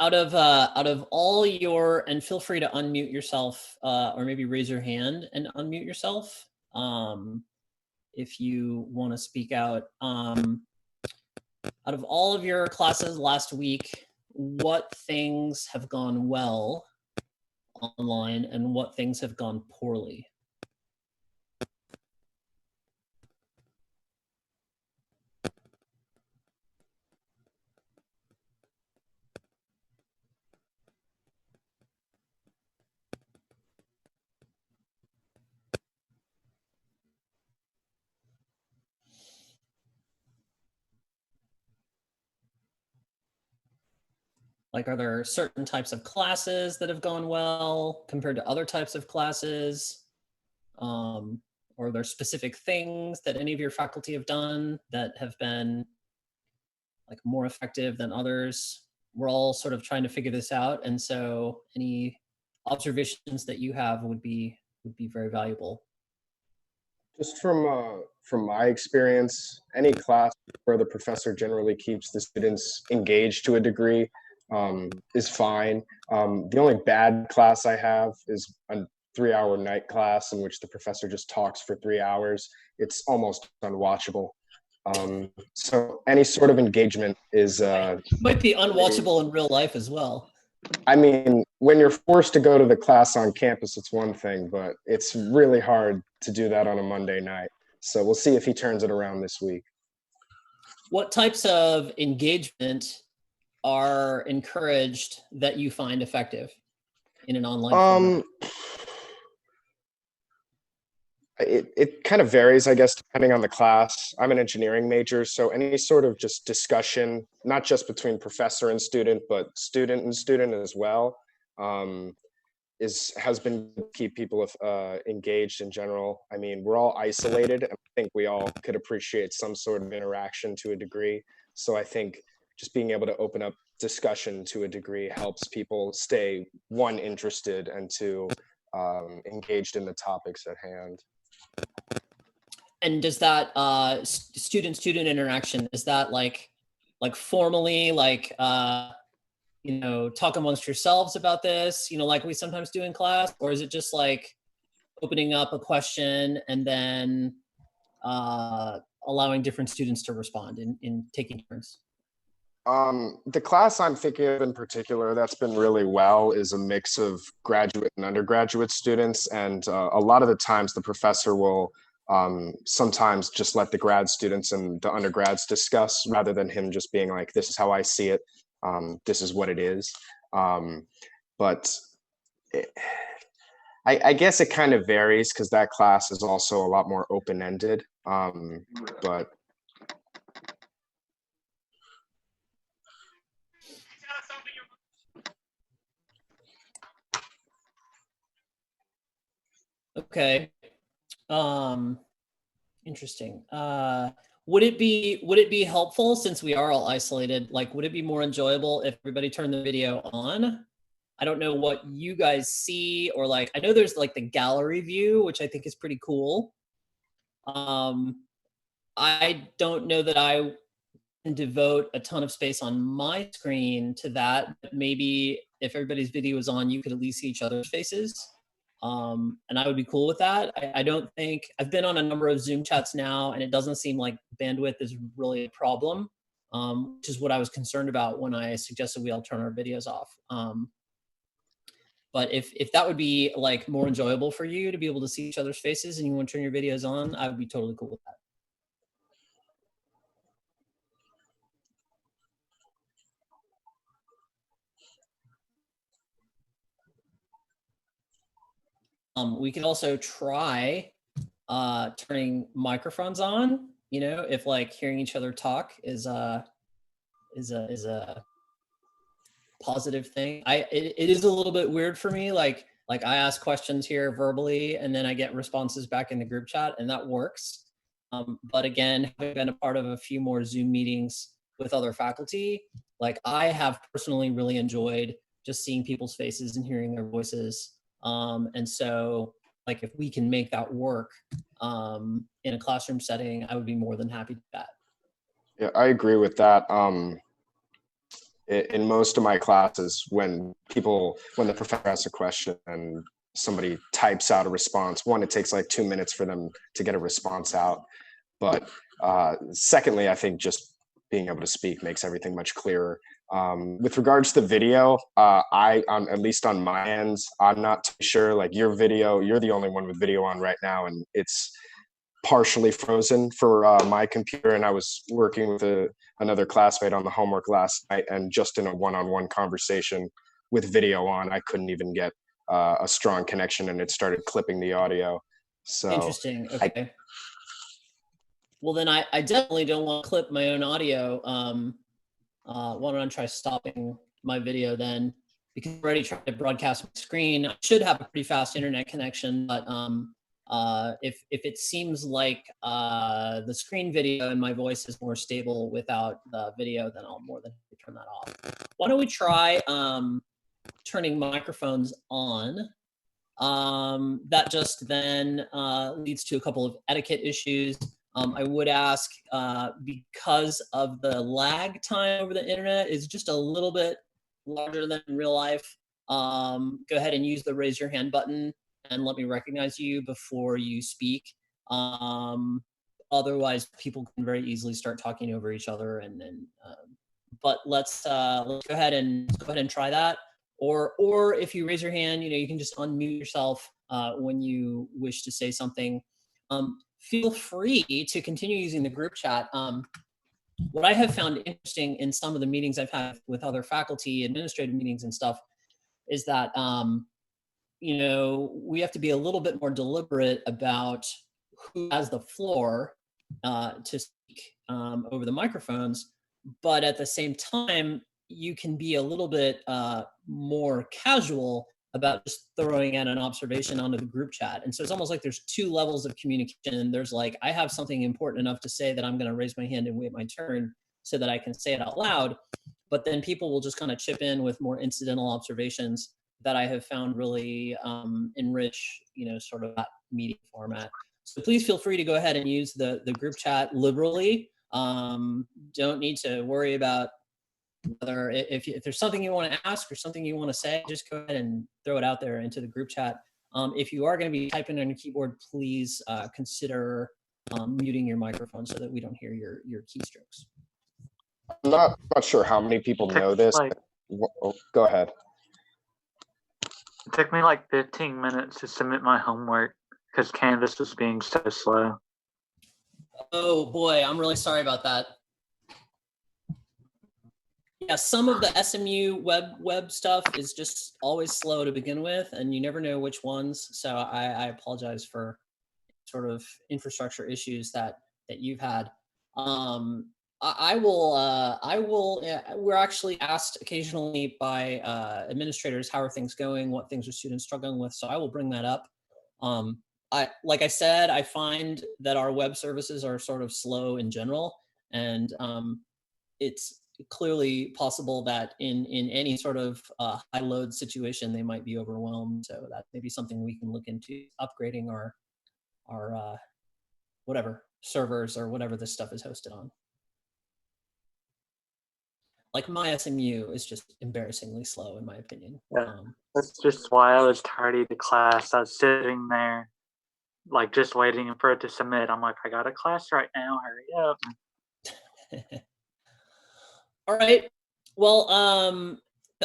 out of all your, and feel free to unmute yourself, or maybe raise your hand and unmute yourself, if you want to speak out. Out of all of your classes last week, what things have gone well online and what things have gone poorly? Like, are there certain types of classes that have gone well compared to other types of classes? Or are there specific things that any of your faculty have done that have been like more effective than others? We're all sort of trying to figure this out. And so any observations that you have would be very valuable. Just from my experience, any class where the professor generally keeps the students engaged to a degree is fine. The only bad class I have is a 3-hour night class in which the professor just talks for 3 hours. It's almost unwatchable. So any sort of engagement is might be unwatchable in real life as well. I mean, when you're forced to go to the class on campus, it's one thing, but it's really hard to do that on a Monday night. So we'll see if he turns it around this week. What types of engagement are encouraged that you find effective in an online format? It kind of varies, I guess, depending on the class. I'm an engineering major, so any sort of just discussion, not just between professor and student, but student and student as well, has been to keep people engaged in general. I mean, we're all isolated, and I think we all could appreciate some sort of interaction to a degree. So I think just being able to open up discussion to a degree helps people stay, one, interested, and two, engaged in the topics at hand. And does that student-student interaction, is that like formally, like, you know, talk amongst yourselves about this, you know, like we sometimes do in class? Or is it just like opening up a question and then allowing different students to respond in taking turns? The class I'm thinking of in particular that's been really well is a mix of graduate and undergraduate students. And a lot of the times the professor will sometimes just let the grad students and the undergrads discuss, rather than him just being like, this is how I see it. This is what it is. But I guess it kind of varies, because that class is also a lot more open-ended. But okay. Interesting. Would it be helpful, since we are all isolated, like, would it be more enjoyable if everybody turned the video on? I don't know what you guys see, or like, I know there's like the gallery view, which I think is pretty cool. I don't know that I can devote a ton of space on my screen to that, but maybe if everybody's video is on, you could at least see each other's faces. And I would be cool with that. I don't think, I've been on a number of Zoom chats now, and it doesn't seem like bandwidth is really a problem, which is what I was concerned about when I suggested we all turn our videos off. But if that would be like more enjoyable for you to be able to see each other's faces and you want to turn your videos on, I would be totally cool with that. We could also try turning microphones on, you know, if like hearing each other talk is a positive thing. It is a little bit weird for me. Like I ask questions here verbally, and then I get responses back in the group chat, and that works. But again, having been a part of a few more Zoom meetings with other faculty, like I have personally really enjoyed just seeing people's faces and hearing their voices. And so, like, if we can make that work in a classroom setting, I would be more than happy to do that. yeah, I agree with that. in most of my classes, when the professor asks a question and somebody types out a response, one, it takes like 2 minutes for them to get a response out. But secondly, I think just being able to speak makes everything much clearer. With regards to the video, at least on my ends, I'm not too sure. Like your video, you're the only one with video on right now, and it's partially frozen for my computer. And I was working with another classmate on the homework last night, and just in a one-on-one conversation with video on, I couldn't even get a strong connection, and it started clipping the audio. So Interesting. Okay. Well, then I definitely don't want to clip my own audio. Why don't I try stopping my video then? Because I'm already trying to broadcast my screen. I should have a pretty fast internet connection, but if it seems like the screen video and my voice is more stable without the video, then I'll more than turn that off. Why don't we try turning microphones on? That just then leads to a couple of etiquette issues. I would ask, because of the lag time over the internet is just a little bit larger than in real life, go ahead and use the raise your hand button and let me recognize you before you speak. Otherwise, people can very easily start talking over each other. But let's go ahead and try that. Or if you raise your hand, you can just unmute yourself when you wish to say something. Feel free to continue using the group chat. What I have found interesting in some of the meetings I've had with other faculty, administrative meetings and stuff, is that we have to be a little bit more deliberate about who has the floor to speak over the microphones. But at the same time, you can be a little bit more casual about just throwing out an observation onto the group chat. And so it's almost like there's two levels of communication. There's like, I have something important enough to say that I'm going to raise my hand and wait my turn so that I can say it out loud. But then people will just kind of chip in with more incidental observations that I have found really enrich, sort of that meeting format. So please feel free to go ahead and use the group chat liberally. Don't need to worry about whether if there's something you want to ask or something you want to say, just go ahead and throw it out there into the group chat. If you are going to be typing on your keyboard, please consider muting your microphone so that we don't hear your keystrokes. I'm not sure how many people know this. Go ahead. It took me like 15 minutes to submit my homework because Canvas was being so slow. Oh boy, I'm really sorry about that. Yeah, some of the SMU web stuff is just always slow to begin with, and you never know which ones. So I apologize for sort of infrastructure issues that you've had. I will. We're actually asked occasionally by administrators, how are things going? What things are students struggling with? So I will bring that up. Like I said, I find that our web services are sort of slow in general, and it's clearly possible that in any sort of high load situation, they might be overwhelmed. So that may be something we can look into, upgrading our whatever servers or whatever this stuff is hosted on. Like my SMU is just embarrassingly slow, in my opinion. Yeah, that's just why I was tardy to class. I was sitting there, like just waiting for it to submit. I'm like, I got a class right now. Hurry up. All right. Well,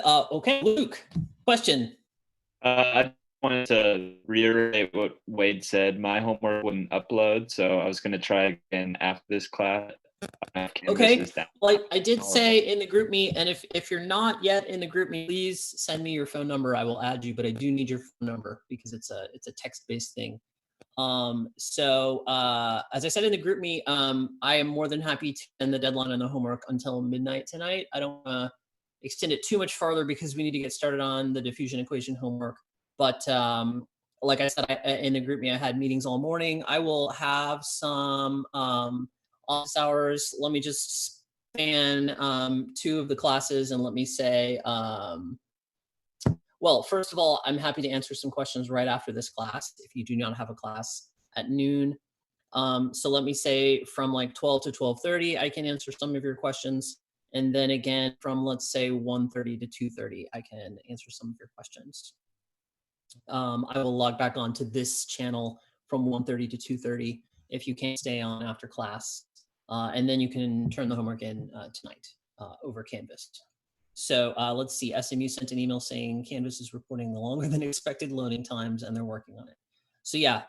okay, Luke, question. I wanted to reiterate what Wade said. My homework wouldn't upload, so I was going to try again after this class. Okay, like I did say in the group meet, and if you're not yet in the group meet, please send me your phone number. I will add you, but I do need your phone number because it's a text-based thing. So as I said in the group meet, I am more than happy to end the deadline on the homework until midnight tonight. I don't want to extend it too much farther because we need to get started on the diffusion equation homework. But like I said, in the group meet, I had meetings all morning. I will have some office hours. Let me just span 2 of the classes and let me say, well, first of all, I'm happy to answer some questions right after this class if you do not have a class at noon. So let me say from like 12 to 12:30, I can answer some of your questions. And then again, from let's say 1:30 to 2:30, I can answer some of your questions. I will log back on to this channel from 1:30 to 2:30 if you can't stay on after class. And then you can turn the homework in tonight over Canvas. So let's see, SMU sent an email saying Canvas is reporting the longer than expected loading times and they're working on it. So yeah,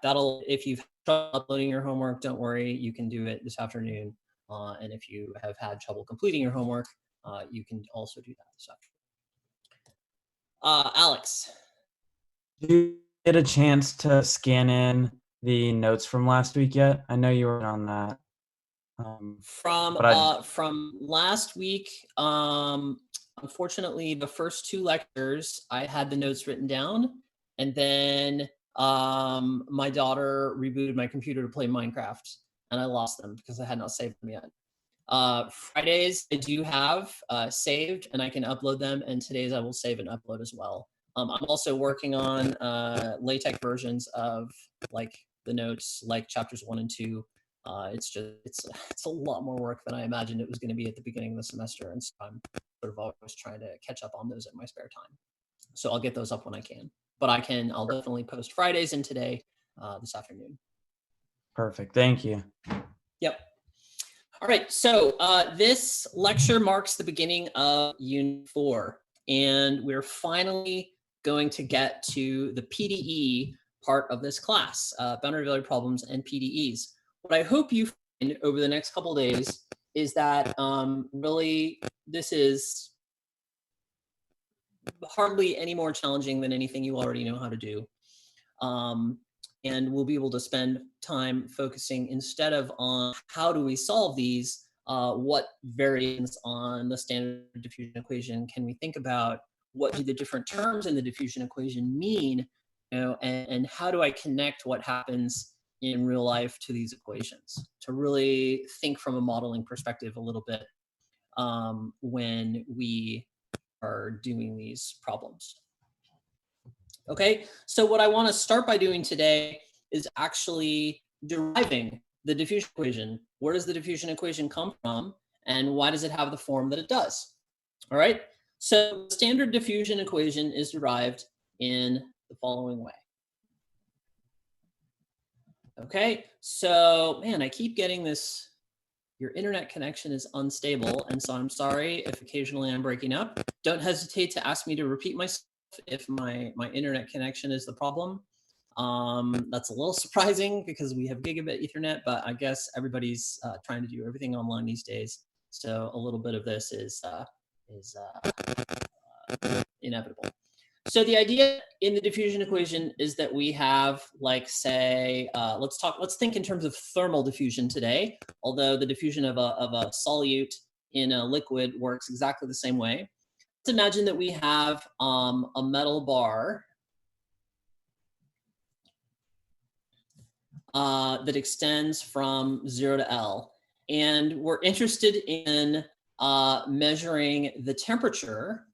if you've trouble uploading your homework, don't worry, you can do it this afternoon. And if you have had trouble completing your homework, you can also do that this afternoon. Alex. Did you get a chance to scan in the notes from last week yet? I know you were on that. From last week, unfortunately, the first 2 lectures, I had the notes written down, and then my daughter rebooted my computer to play Minecraft, and I lost them because I had not saved them yet. Fridays I do have saved, and I can upload them, and today's I will save and upload as well. I'm also working on LaTeX versions of like the notes, like chapters 1 and 2. It's a lot more work than I imagined it was going to be at the beginning of the semester, and so I'm sort of always trying to catch up on those in my spare time. So I'll get those up when I can. But I'll definitely post Fridays and today this afternoon. Perfect. Thank you. Yep. All right. So this lecture marks the beginning of Unit 4, and we're finally going to get to the PDE part of this class, boundary value problems and PDEs. What I hope you find over the next couple of days is that really this is hardly any more challenging than anything you already know how to do. And we'll be able to spend time focusing instead of on how do we solve these, what variance on the standard diffusion equation can we think about, what do the different terms in the diffusion equation mean, and how do I connect what happens in real life to these equations, to really think from a modeling perspective a little bit when we are doing these problems. Okay, so what I want to start by doing today is actually deriving the diffusion equation. Where does the diffusion equation come from, and why does it have the form that it does? All right, so the standard diffusion equation is derived in the following way. Okay, so man, I keep getting this, your internet connection is unstable, and so I'm sorry if occasionally I'm breaking up. Don't hesitate to ask me to repeat myself if my internet connection is the problem. That's a little surprising because we have gigabit Ethernet, but I guess everybody's trying to do everything online these days, so a little bit of this is inevitable. So the idea in the diffusion equation is that we have, like, say, let's think in terms of thermal diffusion today, although the diffusion of a solute in a liquid works exactly the same way. Let's imagine that we have a metal bar that extends from 0 to L, and we're interested in measuring the temperature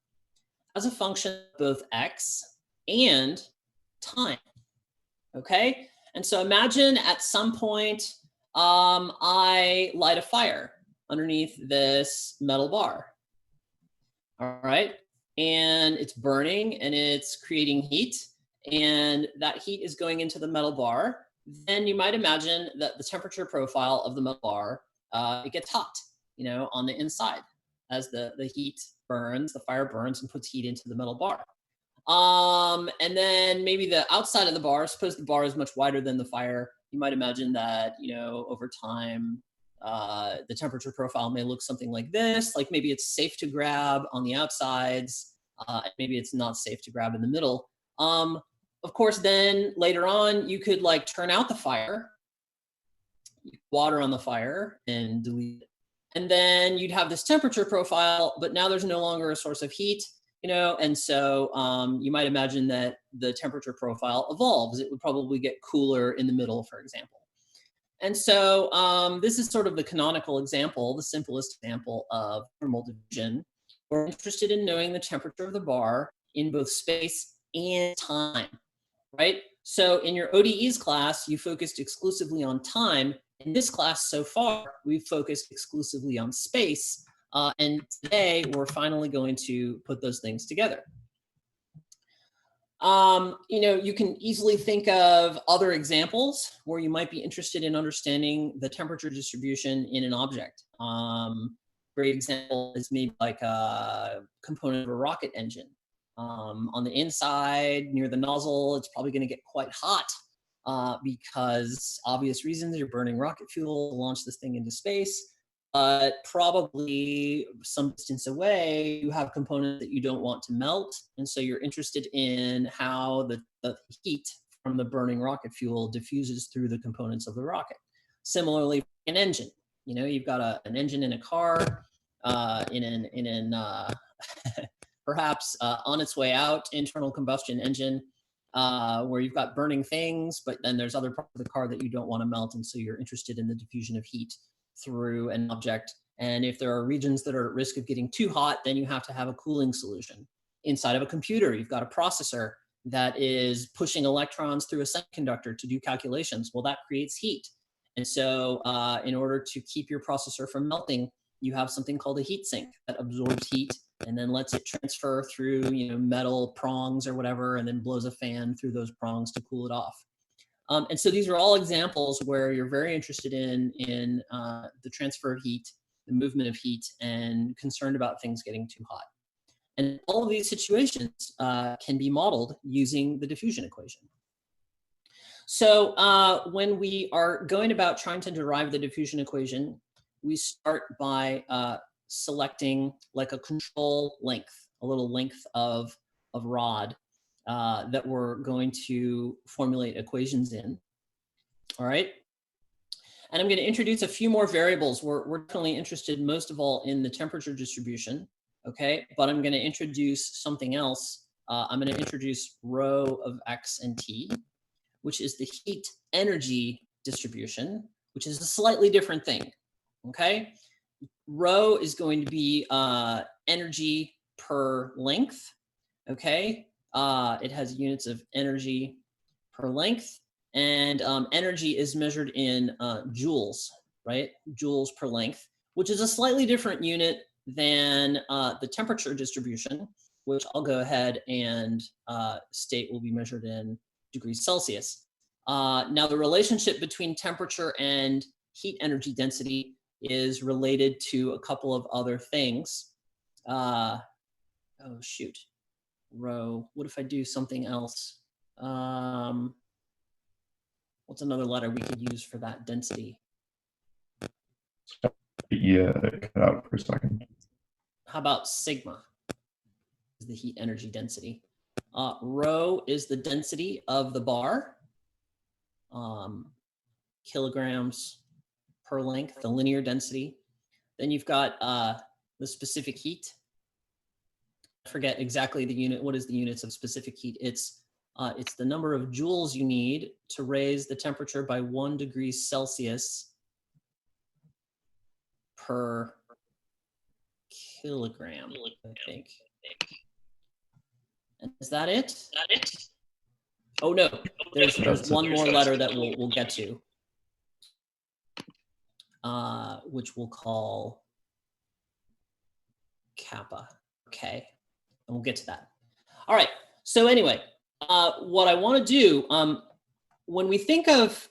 as a function of both x and time, okay? And so imagine at some point I light a fire underneath this metal bar, all right? And it's burning and it's creating heat, and that heat is going into the metal bar. Then you might imagine that the temperature profile of the metal bar, it gets hot, on the inside as the heat burns, the fire burns and puts heat into the metal bar. And then maybe the outside of the bar, suppose the bar is much wider than the fire, you might imagine that, over time, the temperature profile may look something like this, like maybe it's safe to grab on the outsides, and maybe it's not safe to grab in the middle. Of course, then later on, you could like turn out the fire, water on the fire and delete it. And then you'd have this temperature profile, but now there's no longer a source of heat, and so you might imagine that the temperature profile evolves. It would probably get cooler in the middle, for example. And so this is sort of the canonical example, the simplest example of thermal diffusion. We're interested in knowing the temperature of the bar in both space and time, right? So in your ODEs class, you focused exclusively on time. In this class so far, we've focused exclusively on space, And today we're finally going to put those things together. You can easily think of other examples where you might be interested in understanding the temperature distribution in an object. Great example is maybe like a component of a rocket engine. On the inside, near the nozzle, it's probably going to get quite hot because obvious reasons, you're burning rocket fuel to launch this thing into space. But probably some distance away, you have components that you don't want to melt. And so you're interested in how the heat from the burning rocket fuel diffuses through the components of the rocket. Similarly, an engine. You've got an engine in a car, perhaps on its way out, internal combustion engine, where you've got burning things, but then there's other parts of the car that you don't want to melt. And so you're interested in the diffusion of heat through an object. And if there are regions that are at risk of getting too hot, then you have to have a cooling solution. Inside of a computer, you've got a processor that is pushing electrons through a semiconductor to do calculations. Well, that creates heat. And so in order to keep your processor from melting, you have something called a heat sink that absorbs heat and then lets it transfer through metal prongs or whatever, and then blows a fan through those prongs to cool it off. And so these are all examples where you're very interested in the transfer of heat, the movement of heat, and concerned about things getting too hot. And all of these situations can be modeled using the diffusion equation. So when we are going about trying to derive the diffusion equation, we start by selecting like a control length, a little length of rod that we're going to formulate equations in. All right. And I'm going to introduce a few more variables. We're definitely interested most of all in the temperature distribution. Okay. But I'm going to introduce something else. I'm going to introduce rho of x and t, which is the heat energy distribution, which is a slightly different thing. Okay. Rho is going to be energy per length. Okay. It has units of energy per length, and energy is measured in joules, right? Joules per length, which is a slightly different unit than the temperature distribution, which I'll go ahead and state will be measured in degrees Celsius. Now, the relationship between temperature and heat energy density is related to a couple of other things. Oh, shoot. Rho. What if I do something else? What's another letter we could use for that density? Yeah, cut out for a second. How about sigma? Is the heat energy density. Rho is the density of the bar. Kilograms per length, the linear density. Then you've got the specific heat. I forget exactly the unit. What is the units of specific heat? It's the number of joules you need to raise the temperature by 1 degree Celsius per kilogram, I think. And is that it? Oh no, there's one more letter that we'll get to, which we'll call kappa. Okay, and we'll get to that. All right. So anyway, what I want to do when we think of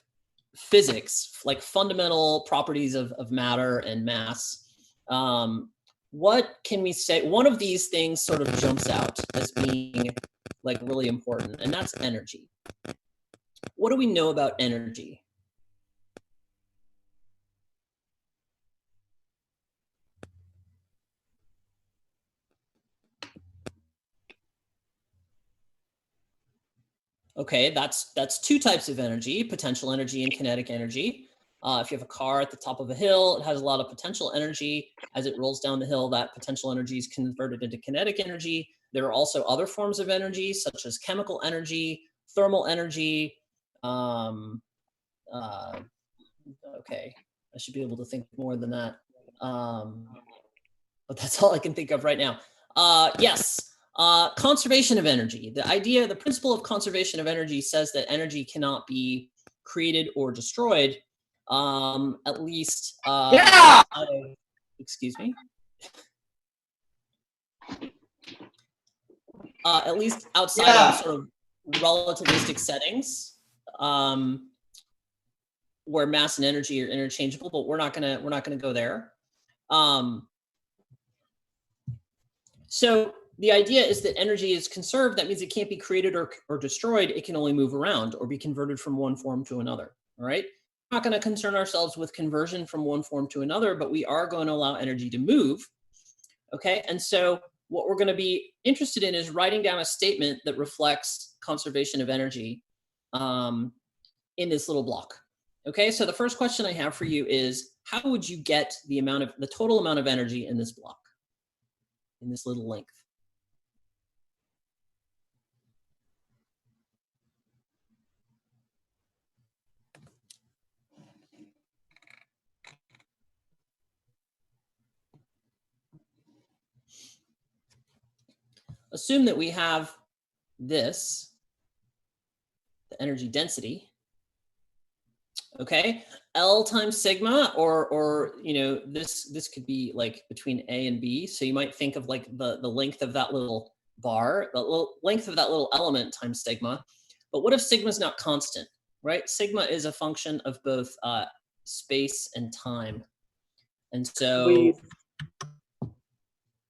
physics, like fundamental properties of matter and mass, what can we say? One of these things sort of jumps out as being like really important, and that's energy. What do we know about energy? Okay, that's two types of energy, potential energy and kinetic energy. If you have a car at the top of a hill, it has a lot of potential energy. As it rolls down the hill, that potential energy is converted into kinetic energy. There are also other forms of energy, such as chemical energy, thermal energy. Okay, I should be able to think more than that. But that's all I can think of right now. Yes. Conservation of energy. The principle of conservation of energy says that energy cannot be created or destroyed, at least. Yeah! Excuse me? At least outside of sort of relativistic settings, where mass and energy are interchangeable, but we're not gonna go there. So the idea is that energy is conserved. That means it can't be created or destroyed. It can only move around or be converted from one form to another. All right. We're not going to concern ourselves with conversion from one form to another, but we are going to allow energy to move. Okay. And so what we're going to be interested in is writing down a statement that reflects conservation of energy in this little block. Okay. So the first question I have for you is, how would you get the total amount of energy in this block, in this little length? Assume that we have this, the energy density, okay? L times sigma, or you know, this could be like between A and B. So you might think of like the length of that little bar, the length of that little element times sigma. But what if sigma is not constant, right? Sigma is a function of both space and time. And so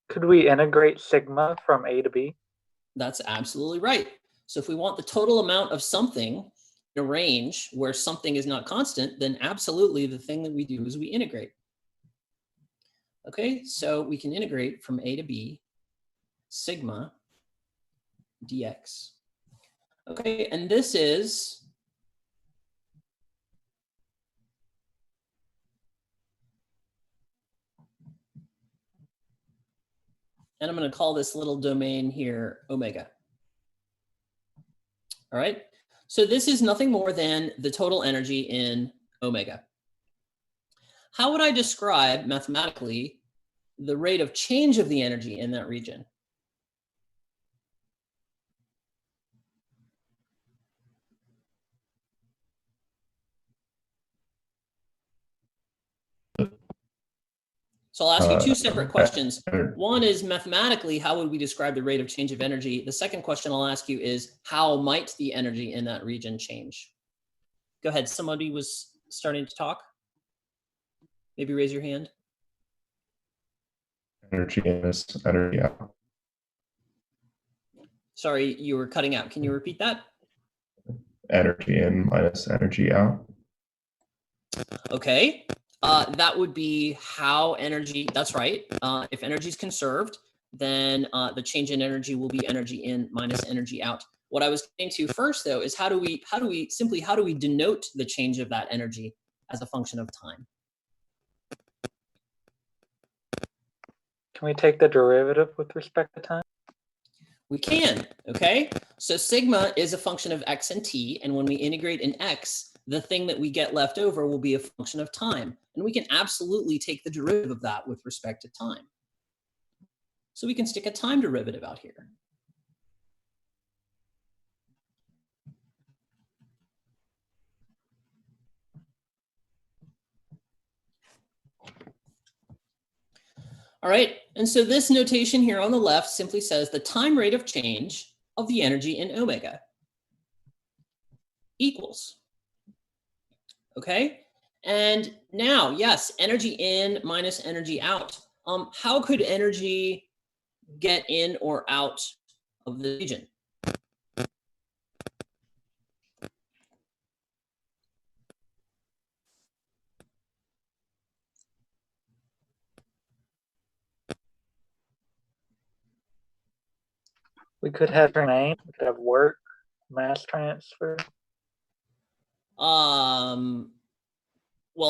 could we integrate sigma from A to B? That's absolutely right. So if we want the total amount of something in a range where something is not constant, then absolutely the thing that we do is we integrate. Okay, so we can integrate from A to B, sigma dx. Okay, and this is and I'm going to call this little domain here omega. All right, so this is nothing more than the total energy in omega. How would I describe mathematically the rate of change of the energy in that region? So I'll ask you two separate questions. One is mathematically, how would we describe the rate of change of energy? The second question I'll ask you is, how might the energy in that region change? Go ahead, somebody was starting to talk. Maybe raise your hand. Energy in is energy out. Sorry, you were cutting out. Can you repeat that? Energy in minus energy out. Okay. That would be how energy, that's right. If energy is conserved, then the change in energy will be energy in minus energy out. What I was getting to first, though, is how do we denote the change of that energy as a function of time? Can we take the derivative with respect to time? We can, okay? So sigma is a function of x and t, and when we integrate in x, the thing that we get left over will be a function of time. And we can absolutely take the derivative of that with respect to time. So we can stick a time derivative out here. All right, and so this notation here on the left simply says the time rate of change of the energy in omega equals. Okay, and now, yes, energy in minus energy out. How could energy get in or out of the region? We could have terrain, we could have work, mass transfer. Well,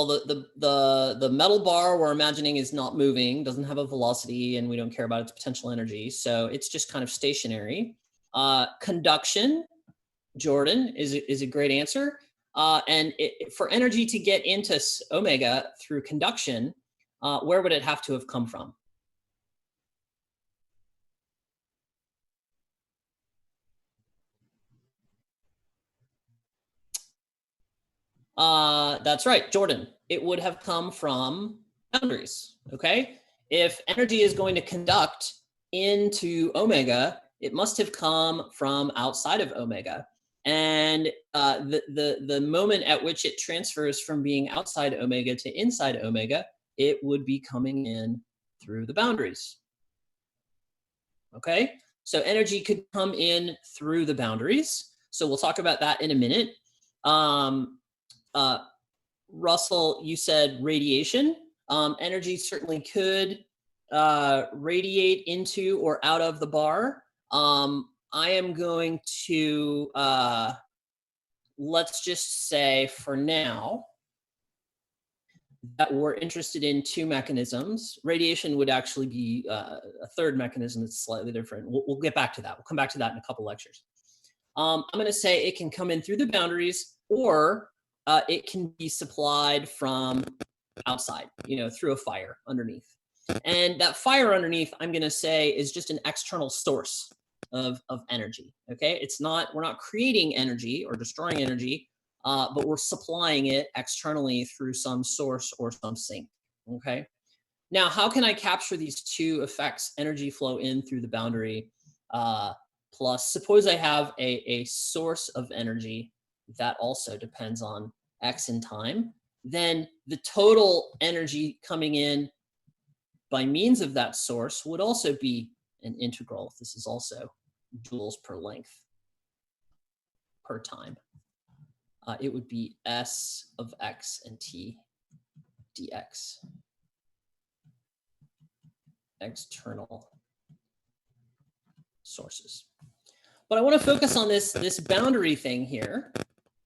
the metal bar we're imagining is not moving, doesn't have a velocity, and we don't care about its potential energy. So it's just kind of stationary. Conduction, Jordan, is a great answer. And for energy to get into omega through conduction, where would it have to have come from? That's right, Jordan. It would have come from boundaries, okay? If energy is going to conduct into omega, it must have come from outside of omega. And the moment at which it transfers from being outside omega to inside omega, it would be coming in through the boundaries. Okay, so energy could come in through the boundaries. So we'll talk about that in a minute. Russell, you said radiation. Energy certainly could radiate into or out of the bar. I am going to, let's just say for now, that we're interested in two mechanisms. Radiation would actually be a third mechanism that's slightly different. We'll get back to that. We'll come back to that in a couple lectures. I'm going to say it can come in through the boundaries, or it can be supplied from outside, through a fire underneath. And that fire underneath, I'm going to say, is just an external source of energy. Okay, we're not creating energy or destroying energy. But we're supplying it externally through some source or some sink, okay? Now, how can I capture these two effects, energy flow in through the boundary, plus suppose I have a source of energy that also depends on X in time, then the total energy coming in by means of that source would also be an integral. This is also joules per length per time. It would be S of X and T dx. External sources. But I want to focus on this boundary thing here.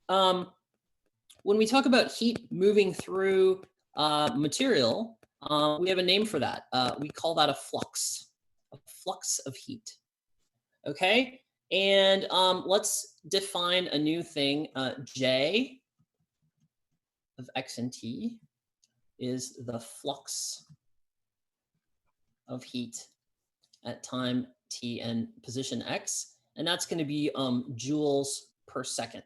When we talk about heat moving through material, we have a name for that. We call that a flux of heat. Okay? And let's define a new thing. J of X and T is the flux of heat at time T and position X. And that's going to be joules per second,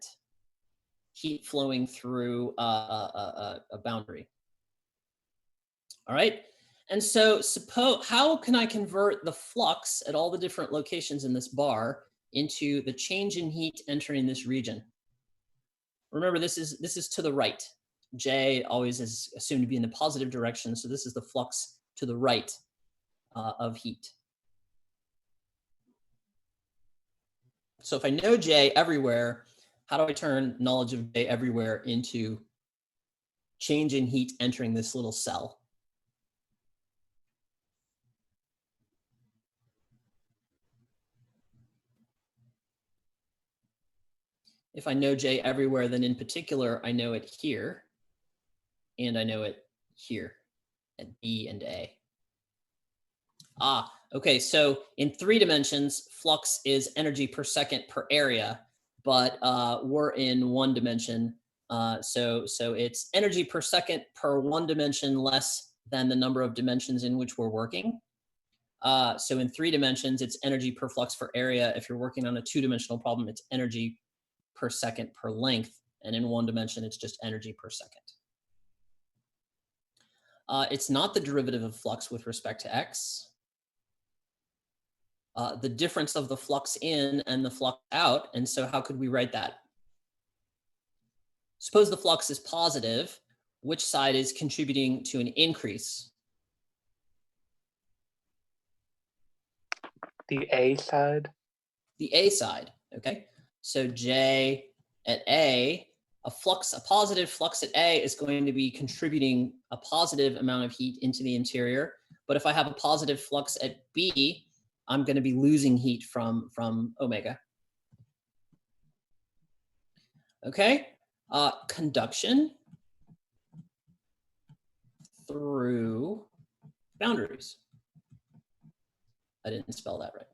heat flowing through a boundary. All right. And so how can I convert the flux at all the different locations in this bar into the change in heat entering this region? Remember, this is to the right. J always is assumed to be in the positive direction, so this is the flux to the right of heat. So if I know J everywhere, how do I turn knowledge of J everywhere into change in heat entering this little cell? If I know J everywhere, then in particular, I know it here, and I know it here at B and A. Okay, so in 3 dimensions, flux is energy per second per area, but we're in 1 dimension. So it's energy per second per 1 dimension less than the number of dimensions in which we're working. So in 3 dimensions, it's energy per flux per area. If you're working on a 2-dimensional problem, it's energy per second per length, and in 1 dimension, it's just energy per second. It's not the derivative of flux with respect to X. The difference of the flux in and the flux out, and so how could we write that? Suppose the flux is positive, which side is contributing to an increase? The A side. The A side, okay? So J at A, a positive flux at A is going to be contributing a positive amount of heat into the interior. But if I have a positive flux at B, I'm going to be losing heat from omega. Okay, conduction through boundaries. I didn't spell that right.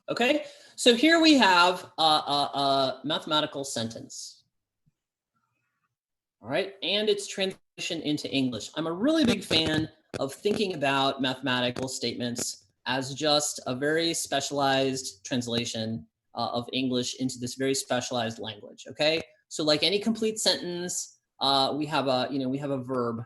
Okay, so here we have a mathematical sentence. All right, and its translation into English. I'm a really big fan of thinking about mathematical statements as just a very specialized translation of English into this very specialized language. Okay, so like any complete sentence, we have a verb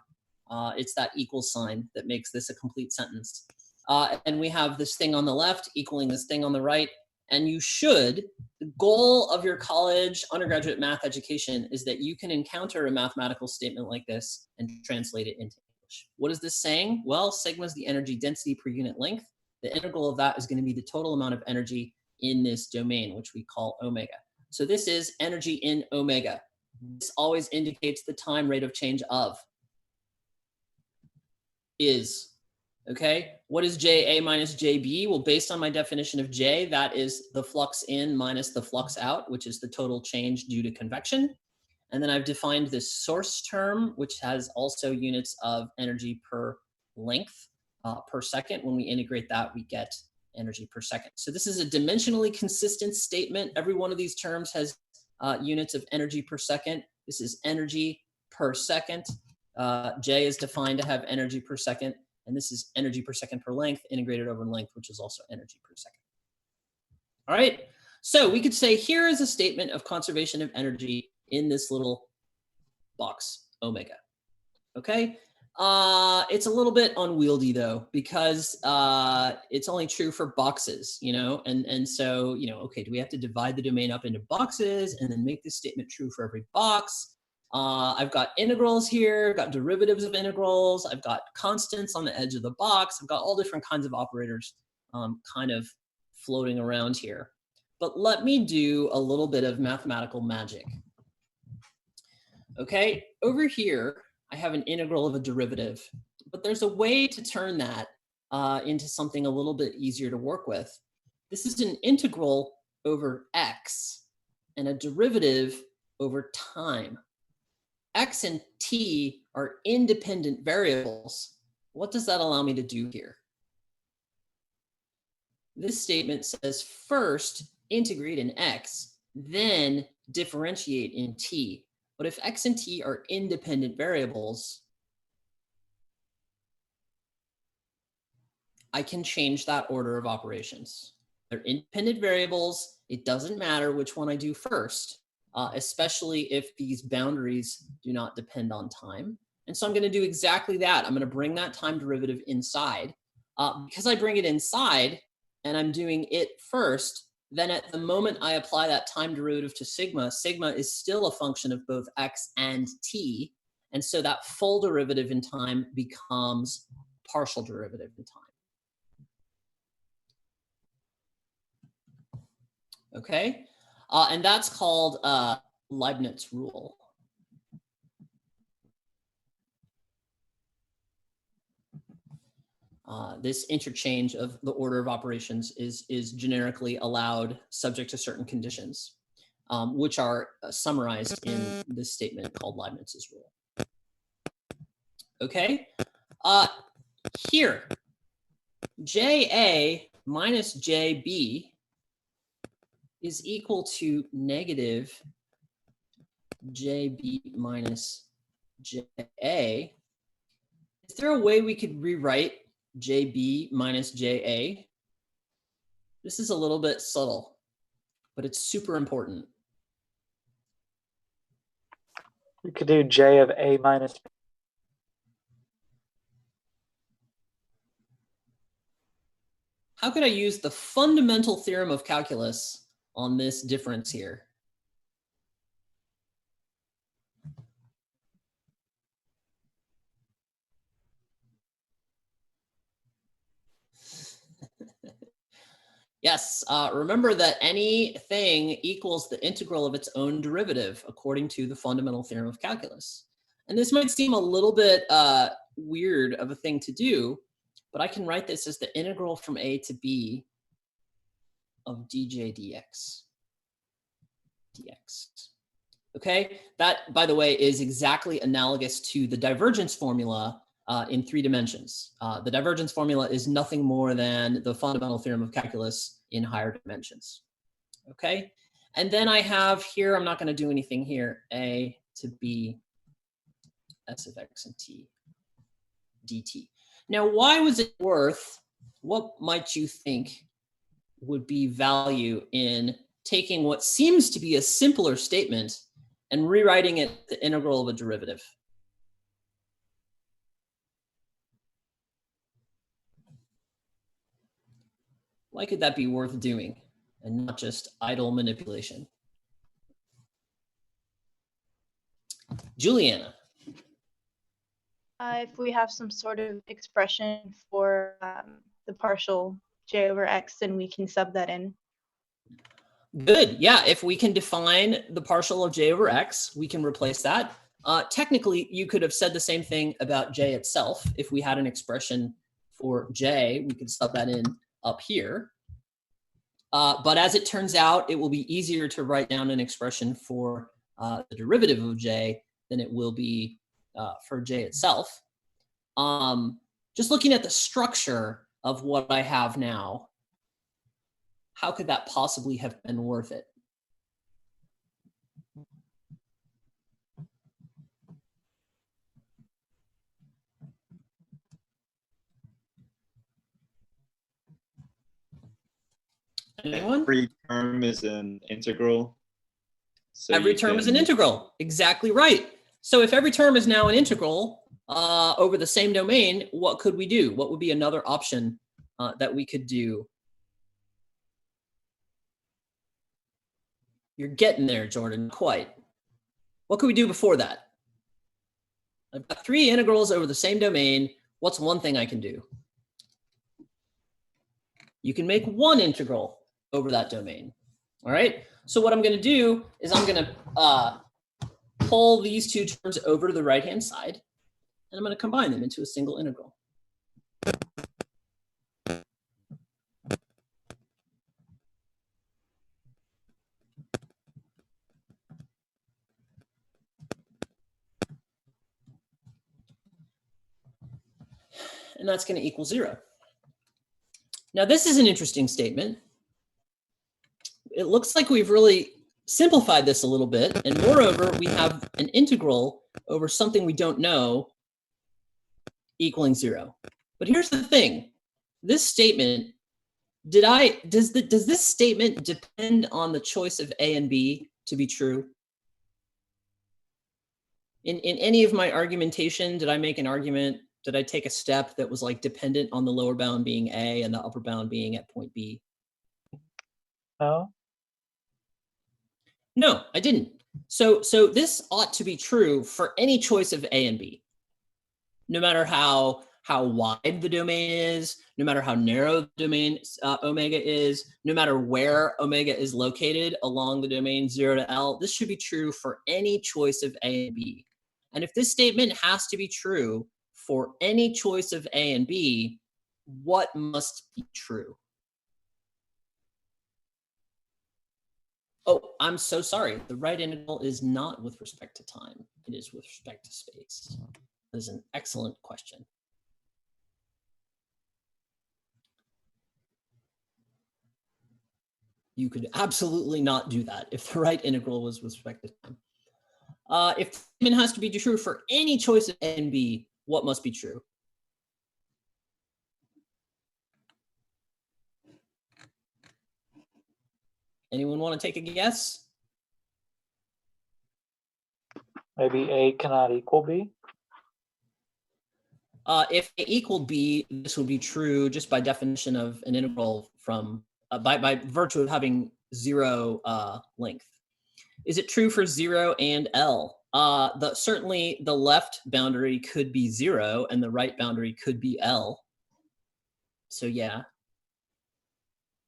It's that equal sign that makes this a complete sentence. And we have this thing on the left equaling this thing on the right. And you should, the goal of your college undergraduate math education is that you can encounter a mathematical statement like this and translate it into English. What is this saying? Well, sigma is the energy density per unit length. The integral of that is going to be the total amount of energy in this domain, which we call omega. So this is energy in omega. This always indicates the time rate of change of is. Okay, what is JA minus JB? Well, based on my definition of J, that is the flux in minus the flux out, which is the total change due to convection. And then I've defined this source term, which has also units of energy per length per second. When we integrate that, we get energy per second. So this is a dimensionally consistent statement. Every one of these terms has units of energy per second. This is energy per second. J is defined to have energy per second. And this is energy per second per length integrated over length, which is also energy per second. All right, so we could say here is a statement of conservation of energy in this little box, omega. Okay, it's a little bit unwieldy though, because it's only true for boxes, you know, and so, you know, okay, do we have to divide the domain up into boxes and then make this statement true for every box? I've got integrals here, I've got derivatives of integrals, I've got constants on the edge of the box, I've got all different kinds of operators kind of floating around here. But let me do a little bit of mathematical magic. Okay, over here, I have an integral of a derivative, but there's a way to turn that into something a little bit easier to work with. This is an integral over x and a derivative over time. X and t are independent variables. What does that allow me to do here? This statement says first integrate in x, then differentiate in t. But if x and t are independent variables, I can change that order of operations. They're independent variables. It doesn't matter which one I do first. Especially if these boundaries do not depend on time. And so I'm going to do exactly that. I'm going to bring that time derivative inside. Because I bring it inside and I'm doing it first, then at the moment I apply that time derivative to sigma, sigma is still a function of both x and t. And so that full derivative in time becomes partial derivative in time. Okay? And that's called Leibniz rule. This interchange of the order of operations is generically allowed subject to certain conditions, which are summarized in this statement called Leibniz's rule. Okay, here, JA minus JB is equal to negative JB minus JA. Is there a way we could rewrite JB minus JA? This is a little bit subtle, but it's super important. You could do J of A minus. How could I use the fundamental theorem of calculus on this difference here? Yes, remember that anything equals the integral of its own derivative according to the fundamental theorem of calculus. And this might seem a little bit weird of a thing to do, but I can write this as the integral from A to B of dj dx. Okay, that, by the way, is exactly analogous to the divergence formula in 3 dimensions. The divergence formula is nothing more than the fundamental theorem of calculus in higher dimensions. Okay, and then I have here, I'm not going to do anything here, A to B s of x and t dt. Now, why was it worth, what might you think would be value in taking what seems to be a simpler statement and rewriting it the integral of a derivative? Why could that be worth doing and not just idle manipulation? Juliana. If we have some sort of expression for the partial j over x, then we can sub that in. Good. Yeah, if we can define the partial of j over x, we can replace that. Technically, you could have said the same thing about j itself. If we had an expression for j, we could sub that in up here. But as it turns out, it will be easier to write down an expression for the derivative of j than it will be for j itself. Just looking at the structure of what I have now, how could that possibly have been worth it? Anyone? Every term is an integral. So Every you term is an can- integral. Exactly right. So if every term is now an integral over the same domain, what could we do? What would be another option that we could do? You're getting there, Jordan, quite. What could we do before that? I've got 3 integrals over the same domain. What's one thing I can do? You can make 1 integral over that domain. All right. So what I'm going to do is I'm going to pull these 2 terms over to the right-hand side, and I'm going to combine them into a single integral. And that's going to equal 0. Now, this is an interesting statement. It looks like we've really simplified this a little bit. And moreover, we have an integral over something we don't know equaling 0. But here's the thing. This statement, does this statement depend on the choice of A and B to be true? In any of my argumentation, did I make an argument? Did I take a step that was like dependent on the lower bound being A and the upper bound being at point B? No. No, I didn't. So this ought to be true for any choice of A and B. No matter how wide the domain is, no matter how narrow the domain omega is, no matter where omega is located along the domain 0 to L, this should be true for any choice of A and B. And if this statement has to be true for any choice of A and B, what must be true? Oh, I'm so sorry. The right integral is not with respect to time. It is with respect to space. That is an excellent question. You could absolutely not do that if the right integral was with respect to time. If the statement has to be true for any choice of A and B, what must be true? Anyone want to take a guess? Maybe A cannot equal B. If A equaled B, this would be true just by definition of an integral from by virtue of having 0 length. Is it true for 0 and L? Certainly the left boundary could be 0 and the right boundary could be L. So yeah,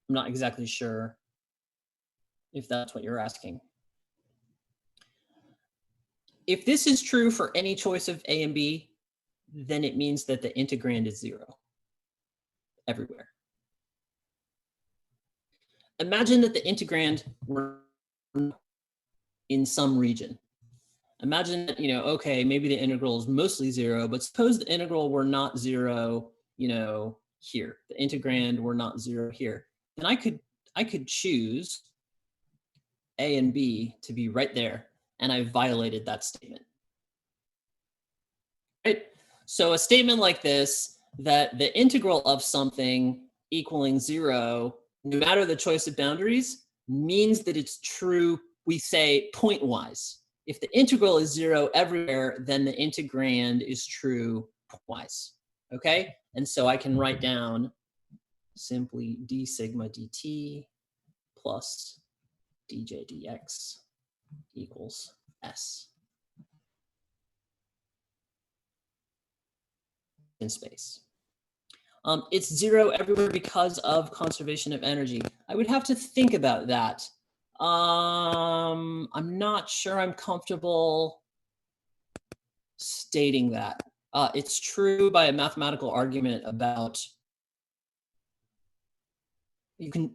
I'm not exactly sure if that's what you're asking. If this is true for any choice of A and B, then it means that the integrand is 0 everywhere. Imagine that the integrand were in some region. Imagine that, okay, maybe the integral is mostly 0, but suppose the integral were not 0, here. The integrand were not 0 here. Then I could choose A and B to be right there, and I violated that statement. Right? So a statement like this, that the integral of something equaling 0, no matter the choice of boundaries, means that it's true, we say, point-wise. If the integral is 0 everywhere, then the integrand is true point-wise. Okay? And so I can write down simply d sigma dt plus dj dx equals S in space. It's 0 everywhere because of conservation of energy. I would have to think about that. I'm not sure I'm comfortable stating that. It's true by a mathematical argument about,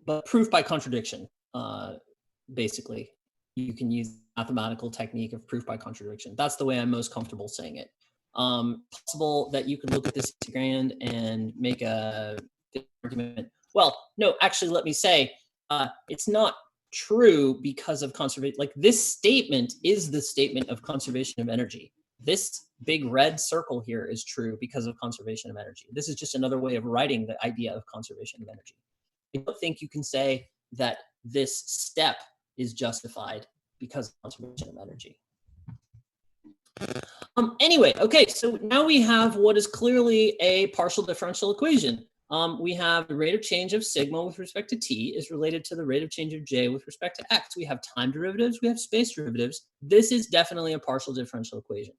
but proof by contradiction, basically. You can use the mathematical technique of proof by contradiction. That's the way I'm most comfortable saying it. Possible that you could look at this integrand and make a argument. Well, no, actually, let me say, it's not true because of conservation. Like, this statement is the statement of conservation of energy. This big red circle here is true because of conservation of energy. This is just another way of writing the idea of conservation of energy. I don't think you can say that this step is justified because of conservation of energy. Anyway, okay, so now we have what is clearly a partial differential equation. We have the rate of change of sigma with respect to t is related to the rate of change of j with respect to x. We have time derivatives, we have space derivatives. This is definitely a partial differential equation.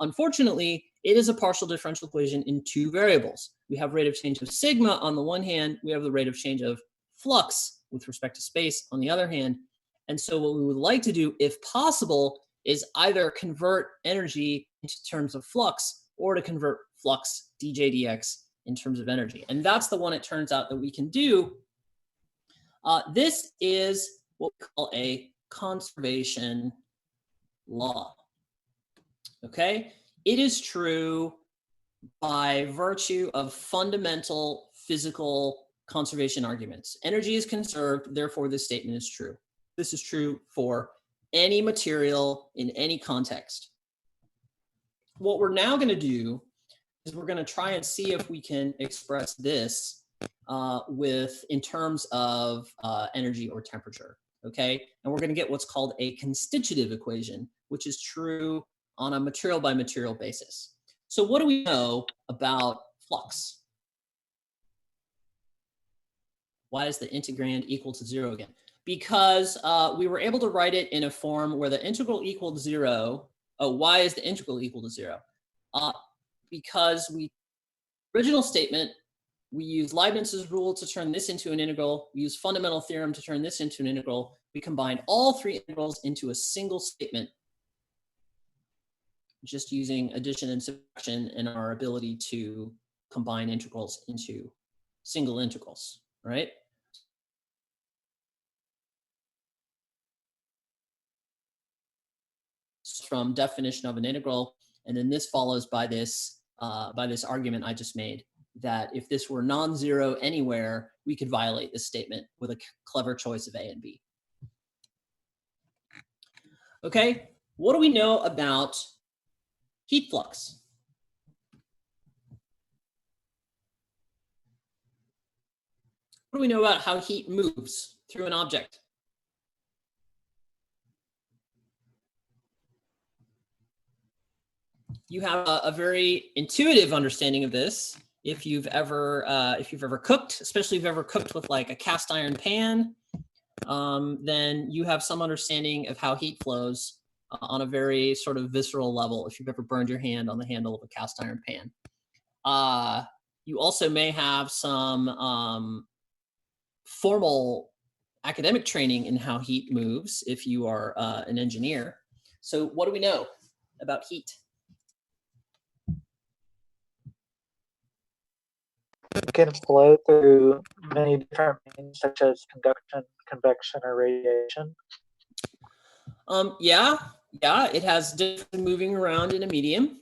Unfortunately, it is a partial differential equation in two variables. We have rate of change of sigma on the one hand, we have the rate of change of flux with respect to space on the other hand. And so what we would like to do, if possible, is either convert energy into terms of flux or to convert flux dj dx in terms of energy. And that's the one it turns out that we can do. This is what we call a conservation law. Okay? It is true by virtue of fundamental physical conservation arguments. Energy is conserved, therefore this statement is true. This is true for any material in any context. What we're now going to do is we're going to try and see if we can express this in terms of energy or temperature, okay? And we're going to get what's called a constitutive equation, which is true on a material by material basis. So what do we know about flux? Why is the integrand equal to 0 again? Because we were able to write it in a form where the integral equaled 0. Oh, why is the integral equal to 0? Because original statement, we use Leibniz's rule to turn this into an integral. We use fundamental theorem to turn this into an integral. We combined all three integrals into a single statement, just using addition and subtraction and our ability to combine integrals into single integrals, right? From definition of an integral, and then this follows by this argument I just made, that if this were non-zero anywhere, we could violate this statement with a clever choice of A and B. Okay, what do we know about heat flux? What do we know about how heat moves through an object? You have a very intuitive understanding of this if you've ever cooked, especially if you've ever cooked with like a cast iron pan. Then you have some understanding of how heat flows on a very sort of visceral level if you've ever burned your hand on the handle of a cast iron pan. You also may have some formal academic training in how heat moves if you are an engineer. So what do we know about heat? It can flow through many different means, such as conduction, convection, or radiation. Yeah, it has different moving around in a medium.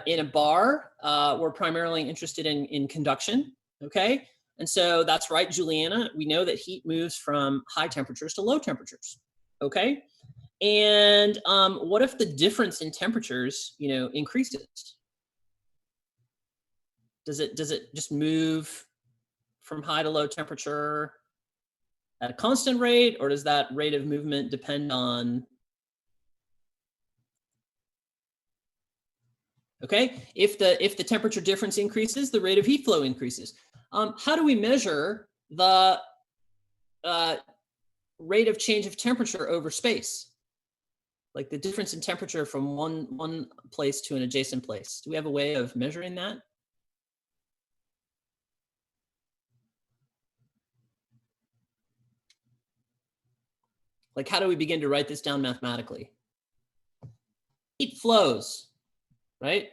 In a bar, we're primarily interested in conduction, okay? And so that's right, Juliana. We know that heat moves from high temperatures to low temperatures, okay? And what if the difference in temperatures, increases? Does it just move from high to low temperature at a constant rate, or does that rate of movement depend on Okay, if the temperature difference increases, the rate of heat flow increases. How do we measure the rate of change of temperature over space? Like the difference in temperature from one place to an adjacent place. Do we have a way of measuring that? Like, how do we begin to write this down mathematically? Heat flows, right?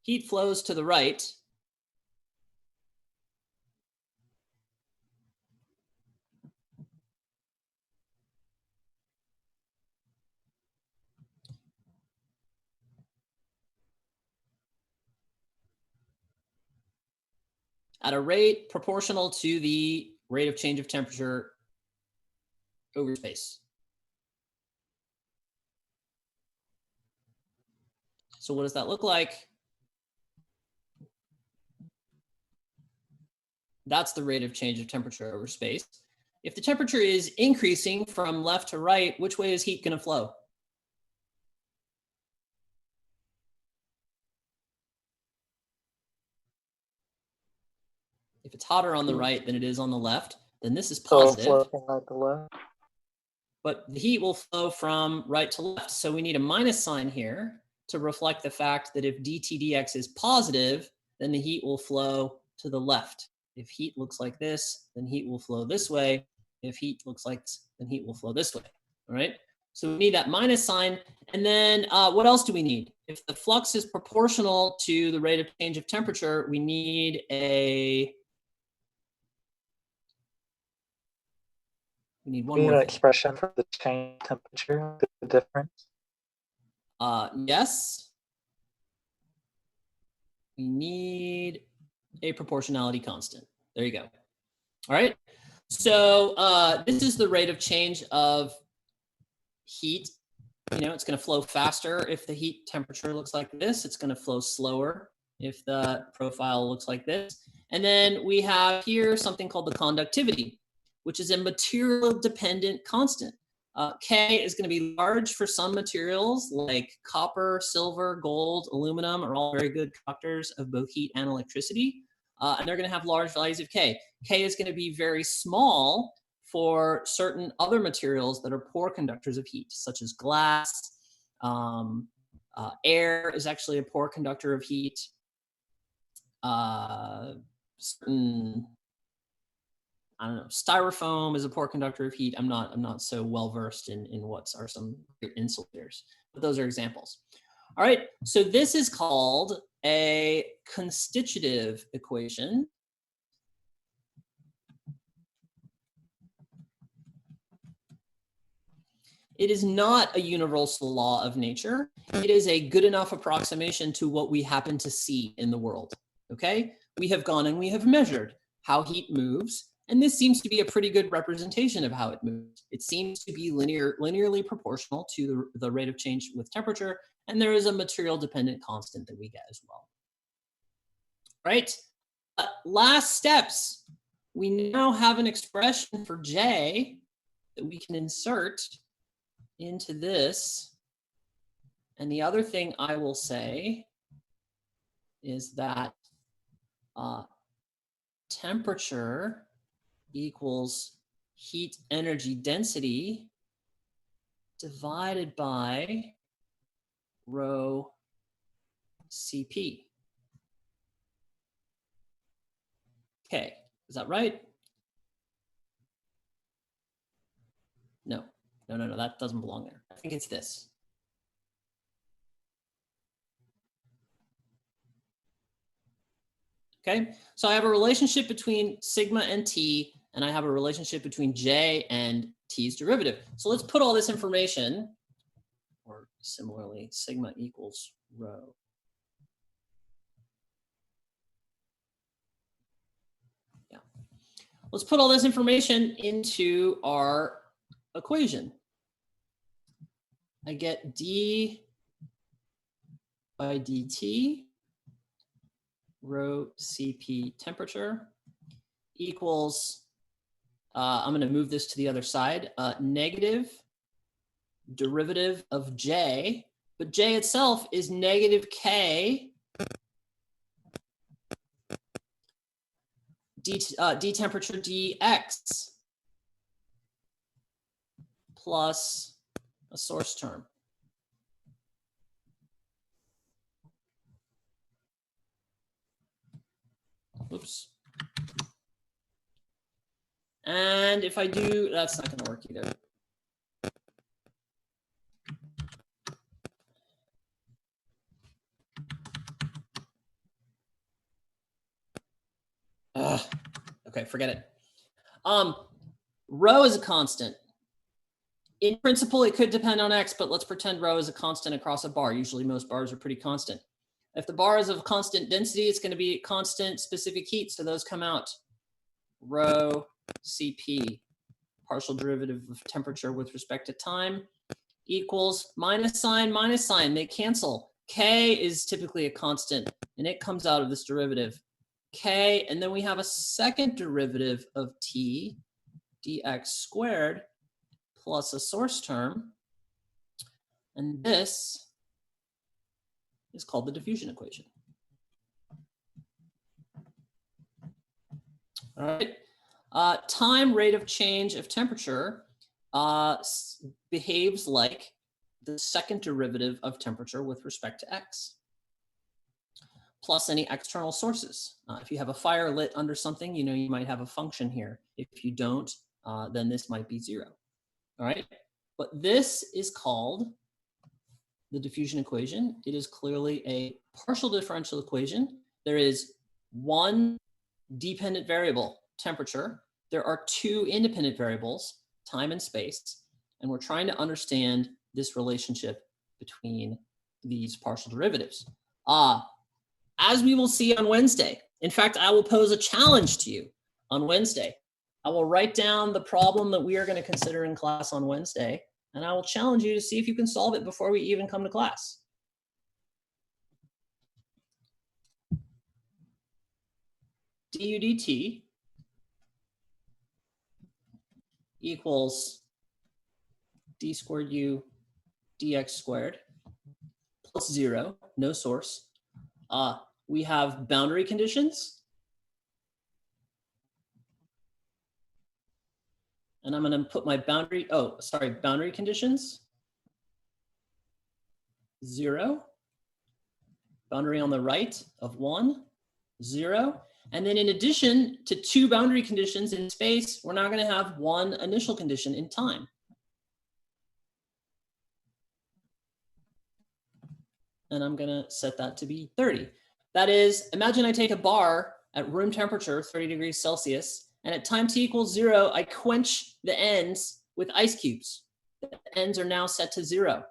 Heat flows to the right. At a rate proportional to the rate of change of temperature over space. So what does that look like? That's the rate of change of temperature over space. If the temperature is increasing from left to right, which way is heat going to flow? If it's hotter on the right than it is on the left, then this is positive. Floating like the left. But the heat will flow from right to left. So we need a minus sign here to reflect the fact that if dt dx is positive, then the heat will flow to the left. If heat looks like this, then heat will flow this way. If heat looks like this, then heat will flow this way. All right. So we need that minus sign. And then what else do we need? If the flux is proportional to the rate of change of temperature, we need one We need more an thing. expression for the change in temperature, the difference. Yes. We need a proportionality constant. There you go. All right. So this is the rate of change of heat. You know, it's going to flow faster if the heat temperature looks like this. It's going to flow slower if the profile looks like this. And then we have here something called the conductivity, which is a material dependent constant. K is going to be large for some materials like copper, silver, gold, aluminum are all very good conductors of both heat and electricity. And they're going to have large values of K. K is going to be very small for certain other materials that are poor conductors of heat, such as glass. Air is actually a poor conductor of heat. Certain, I don't know, styrofoam is a poor conductor of heat. I'm not so well versed in what are some great insulators, but those are examples. All right, so this is called a constitutive equation. It is not a universal law of nature. It is a good enough approximation to what we happen to see in the world, okay? We have gone and we have measured how heat moves, and this seems to be a pretty good representation of how it moves. It seems to be linearly proportional to the rate of change with temperature, and there is a material dependent constant that we get as well. Right? Last steps. We now have an expression for J that we can insert into this. And the other thing I will say is that temperature equals heat energy density divided by rho Cp. Okay, is that right? No, that doesn't belong there. I think it's this. Okay, so I have a relationship between sigma and T, and I have a relationship between J and T's derivative. So let's put all this information, or similarly, sigma equals rho. Yeah. Let's put all this information into our equation. I get d by dt rho Cp temperature equals, I'm going to move this to the other side, negative derivative of J, but J itself is negative K d temperature dx plus a source term. Oops. And if I do, that's not going to work either. Okay, forget it. Rho is a constant. In principle, it could depend on x, but let's pretend rho is a constant across a bar. Usually most bars are pretty constant. If the bar is of constant density, it's going to be constant specific heat, so those come out. Rho Cp, partial derivative of temperature with respect to time, equals minus sign, they cancel. K is typically a constant, and it comes out of this derivative. K, and then we have a second derivative of T dx squared plus a source term, and this is called the diffusion equation. All right. Time rate of change of temperature behaves like the second derivative of temperature with respect to x, plus any external sources. If you have a fire lit under something, you know you might have a function here. If you don't, then this might be 0. All right, but this is called the diffusion equation. It is clearly a partial differential equation. There is one dependent variable, temperature. There are two independent variables, time and space, and we're trying to understand this relationship between these partial derivatives. As we will see on Wednesday, in fact, I will pose a challenge to you on Wednesday. I will write down the problem that we are going to consider in class on Wednesday, and I will challenge you to see if you can solve it before we even come to class. Du dt equals d squared u dx squared plus 0, no source. We have boundary conditions. And I'm going to put my boundary, boundary conditions. 0. Boundary on the right of 1, 0. And then in addition to 2 boundary conditions in space, we're now going to have 1 initial condition in time. And I'm going to set that to be 30. That is, imagine I take a bar at room temperature, 30 degrees Celsius, and at time t equals 0, I quench the ends with ice cubes. The ends are now set to 0.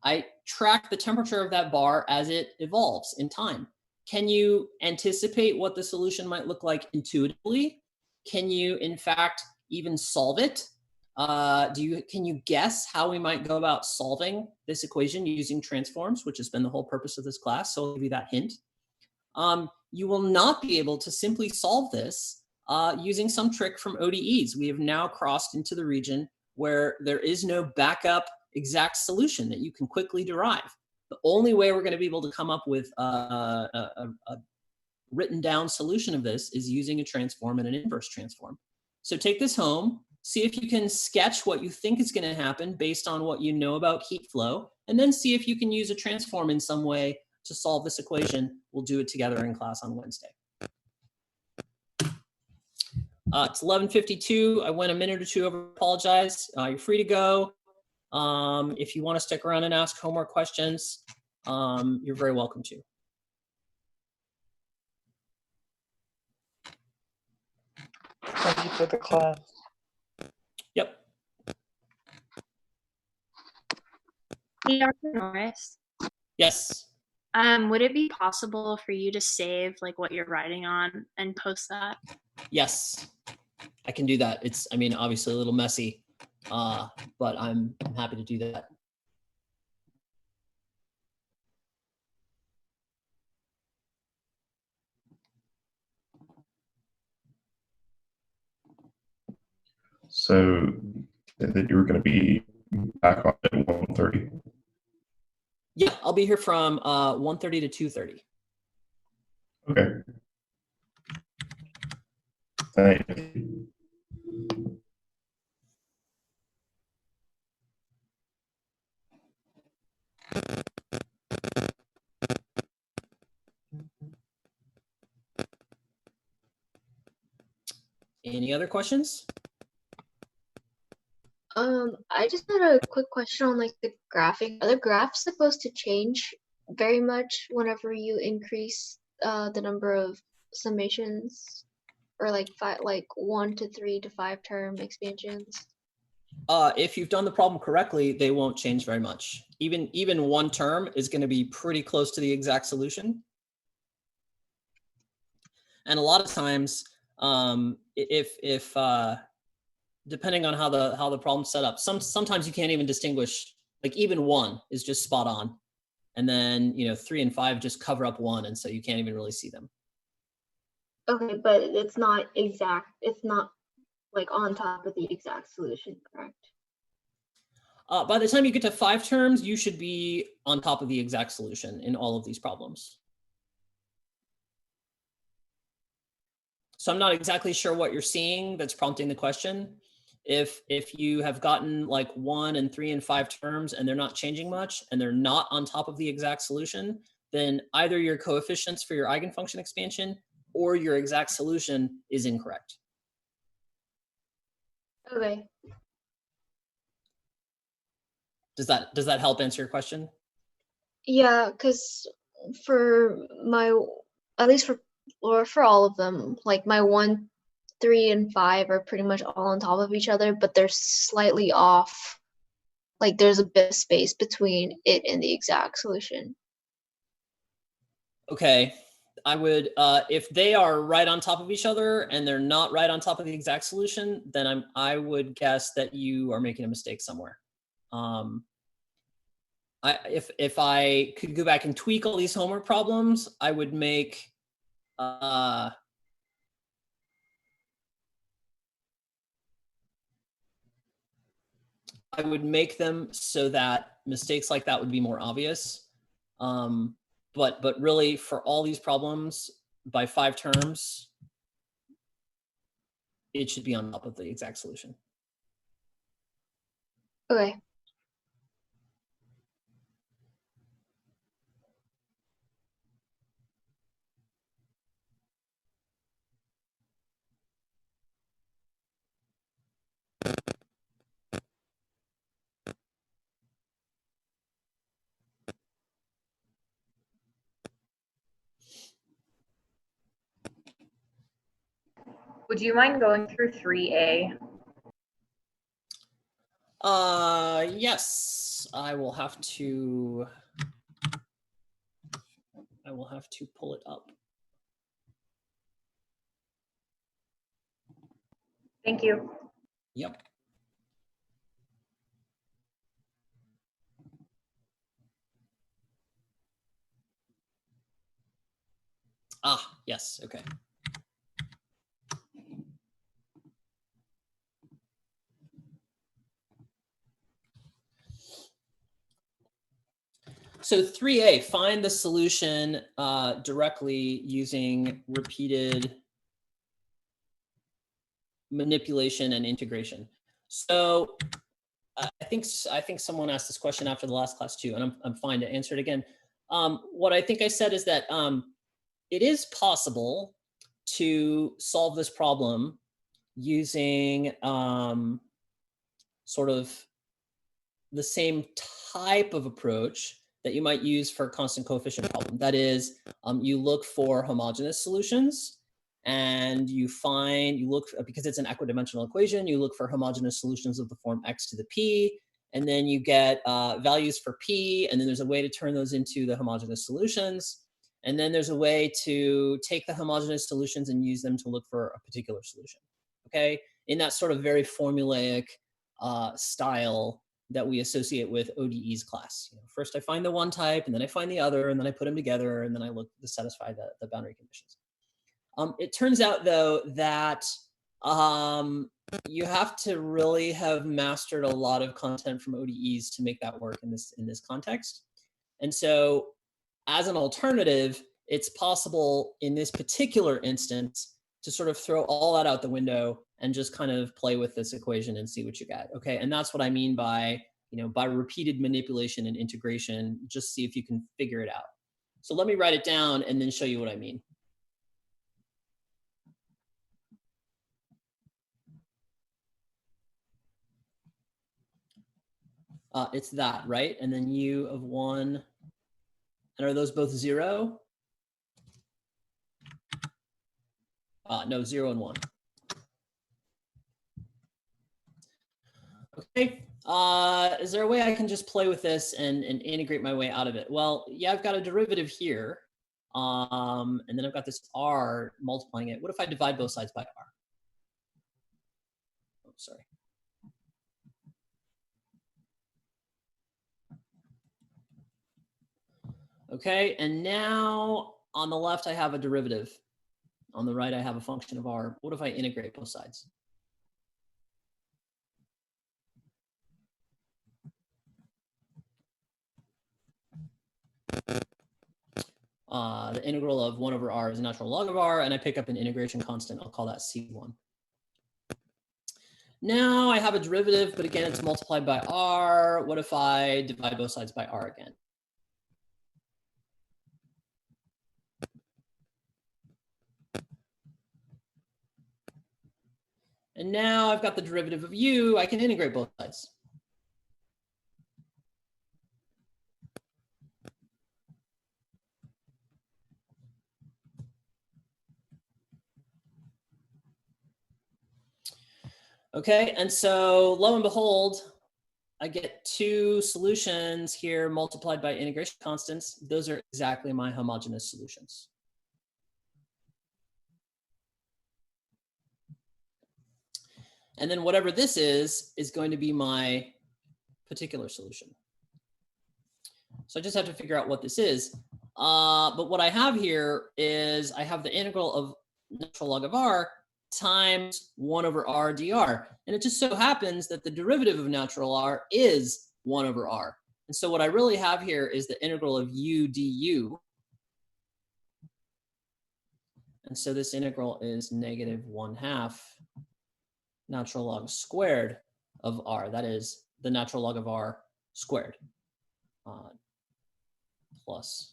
I track the temperature of that bar as it evolves in time. Can you anticipate what the solution might look like intuitively? Can you, in fact, even solve it? Can you guess how we might go about solving this equation using transforms, which has been the whole purpose of this class? So I'll give you that hint. You will not be able to simply solve this using some trick from ODEs. We have now crossed into the region where there is no backup exact solution that you can quickly derive. The only way we're going to be able to come up with a written down solution of this is using a transform and an inverse transform. So take this home, see if you can sketch what you think is going to happen based on what you know about heat flow, and then see if you can use a transform in some way to solve this equation. We'll do it together in class on Wednesday. It's 11:52. I went a minute or two over. Apologize. You're free to go. If you want to stick around and ask homework questions, you're very welcome to. Thank you for the class. Yep. Hey, Dr. Norris. Yes. Would it be possible for you to save like what you're writing on and post that? Yes, I can do that. It's, I mean, obviously a little messy, but I'm happy to do that. So that you were going to be back on at 1:30. Yeah, I'll be here from 1:30 to 2:30. Okay. Thank you. Any other questions? I just had a quick question on like the graphic. Are the graphs supposed to change very much whenever you increase the number of summations or like 1 to 3 to 5 term expansions? If you've done the problem correctly, they won't change very much. Even one term is going to be pretty close to the exact solution. And a lot of times, if depending on how the problem's set up, sometimes you can't even distinguish. Like even 1 is just spot on, and then 3 and 5 just cover up 1, and so you can't even really see them. Okay, but it's not exact. It's not like on top of the exact solution, correct? By the time you get to 5 terms, you should be on top of the exact solution in all of these problems. So I'm not exactly sure what you're seeing that's prompting the question. If you have gotten like 1 and 3 and 5 terms and they're not changing much and they're not on top of the exact solution, then either your coefficients for your eigenfunction expansion or your exact solution is incorrect. Okay. Does that help answer your question? Yeah, because for my, at least for all of them, like my 1, 3, and 5 are pretty much all on top of each other, but they're slightly off. Like there's a bit of space between it and the exact solution. Okay, I would, if they are right on top of each other and they're not right on top of the exact solution, then I would guess that you are making a mistake somewhere. If I could go back and tweak all these homework problems, I would make them so that mistakes like that would be more obvious. But really, for all these problems, by 5 terms, it should be on top of the exact solution. Okay. Would you mind going through 3A? Yes, I will have to pull it up. Thank you. Yep. Ah, yes, okay. So 3A, find the solution directly using repeated manipulation and integration. So I think someone asked this question after the last class too, and I'm fine to answer it again. What I think I said is that it is possible to solve this problem using sort of the same type of approach that you might use for a constant coefficient problem. That is, you look for homogeneous solutions, and you look, because it's an equidimensional equation, you look for homogeneous solutions of the form x to the p, and then you get values for p, and then there's a way to turn those into the homogeneous solutions. And then there's a way to take the homogeneous solutions and use them to look for a particular solution, okay? In that sort of very formulaic style that we associate with ODE's class. First I find the one type, and then I find the other, and then I put them together, and then I look to satisfy the boundary conditions. It turns out, though, that you have to really have mastered a lot of content from ODEs to make that work in this context. And so as an alternative, it's possible in this particular instance to sort of throw all that out the window and just kind of play with this equation and see what you get. Okay, and that's what I mean by, by repeated manipulation and integration, just see if you can figure it out. So let me write it down and then show you what I mean. It's that, right? And then u of 1, and are those both 0? No, 0 and 1. Okay, is there a way I can just play with this and integrate my way out of it? Well, yeah, I've got a derivative here, and then I've got this r multiplying it. What if I divide both sides by r? Oh, sorry. Okay, and now on the left, I have a derivative. On the right, I have a function of r. What if I integrate both sides? The integral of 1 over r is natural log of r, and I pick up an integration constant. I'll call that c1. Now I have a derivative, but again, it's multiplied by r. What if I divide both sides by r again? And now I've got the derivative of u. I can integrate both sides. Okay, and so lo and behold, I get 2 solutions here multiplied by integration constants. Those are exactly my homogeneous solutions. And then whatever this is going to be my particular solution. So I just have to figure out what this is. But what I have here is I have the integral of natural log of r times 1 over r dr. And it just so happens that the derivative of natural r is 1 over r. And so what I really have here is the integral of u du. And so this integral is negative 1/2 natural log squared of r. That is the natural log of r squared plus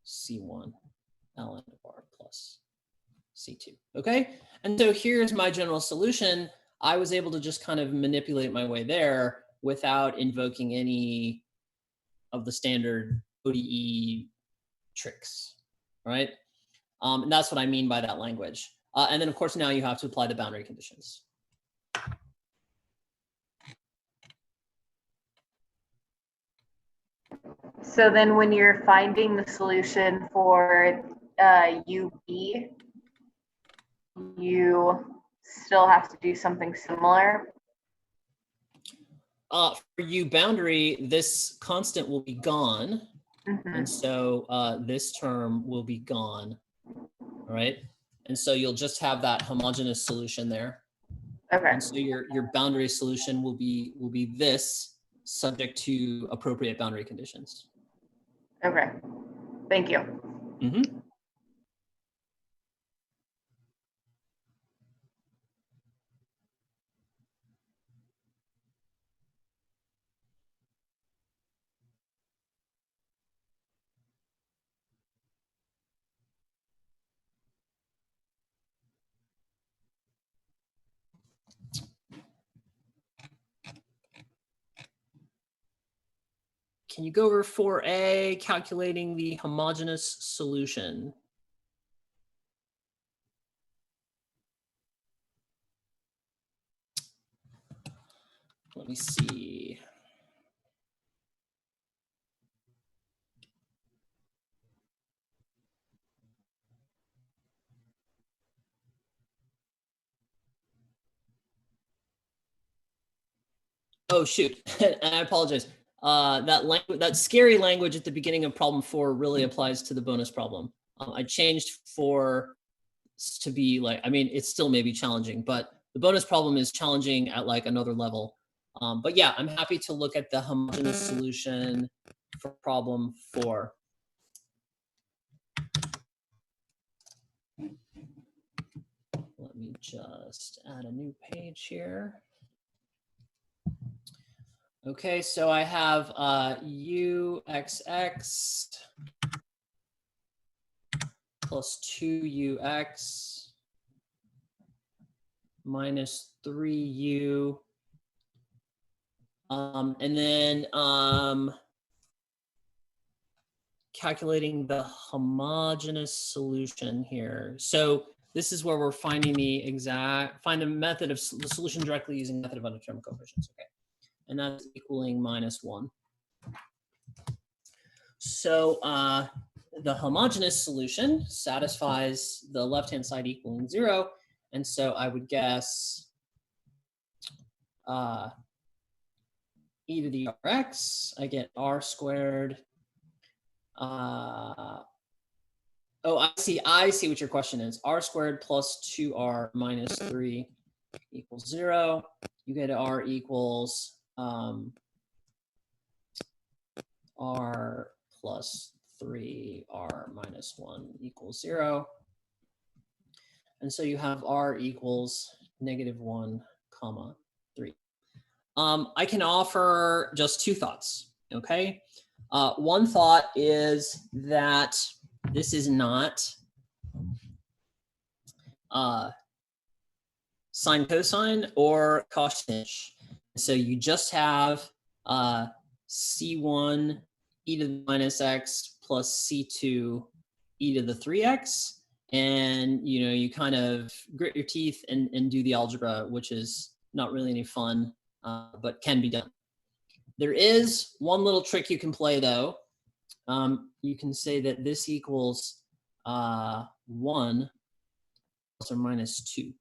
c1 ln of r plus c2. Okay, and so here's my general solution. I was able to just kind of manipulate my way there without invoking any of the standard ODE tricks, right? And that's what I mean by that language. And then of course now you have to apply the boundary conditions. So then when you're finding the solution for UB, you still have to do something similar? For U boundary, this constant will be gone. And so this term will be gone, all right? And so you'll just have that homogeneous solution there. Okay. And so your boundary solution will be this, subject to appropriate boundary conditions. Okay, thank you. Mm-hmm. Can you go over 4a, calculating the homogeneous solution? Let me see. Oh, shoot, and I apologize. That scary language at the beginning of problem 4 really applies to the bonus problem. I changed 4 to be like, I mean, it still may be challenging, but the bonus problem is challenging at like another level. But yeah, I'm happy to look at the homogeneous solution for problem 4. Let me just add a new page here. Okay, so I have uxx plus 2ux minus 3u. And then calculating the homogeneous solution here. So this is where we're finding find the method of the solution directly using method of undetermined coefficients. Okay, and that's equaling -1. So the homogeneous solution satisfies the left-hand side equaling 0, and so I would guess e to the rx, I get r squared. Oh, I see what your question is. R squared plus 2r minus 3 equals 0. You get r equals r plus 3r minus 1 equals 0. And so you have r equals -1, 3. I can offer just 2 thoughts, okay? One thought is that this is not sine cosine or cosh. So you just have c1 e to the minus x plus c2 e to the 3x. And you kind of grit your teeth and do the algebra, which is not really any fun, but can be done. There is one little trick you can play though. You can say that this equals 1 plus or minus 2.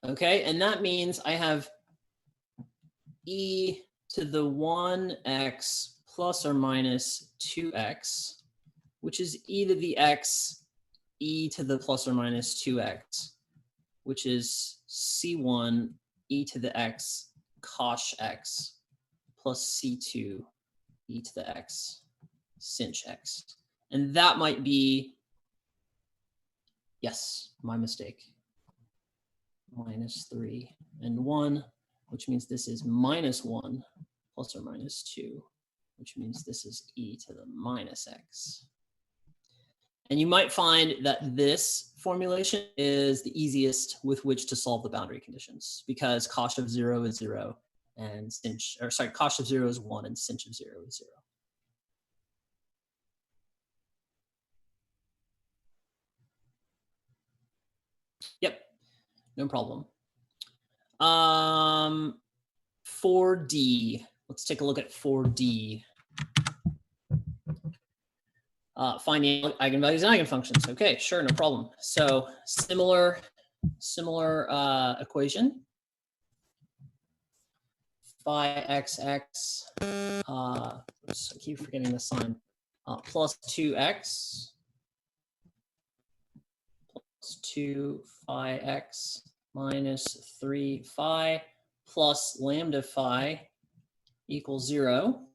Okay, and that means I have e to the 1x plus or minus 2x, which is e to the x, e to the plus or minus 2x, which is c1 e to the x cosh x plus c2 e to the x sinh x. And that might be, yes, my mistake. -3 and 1, which means this is -1 plus or minus 2, which means this is e to the minus x. And you might find that this formulation is the easiest with which to solve the boundary conditions, because cosh of 0 is 0 and cosh of 0 is 1 and sinh of 0 is 0. Yep, no problem. 4D, let's take a look at 4D. Finding eigenvalues and eigenfunctions. Okay, sure, no problem. So similar equation. Phi xx, oops, I keep forgetting the sign, plus 2x plus 2 phi x minus 3 phi plus lambda phi equals 0.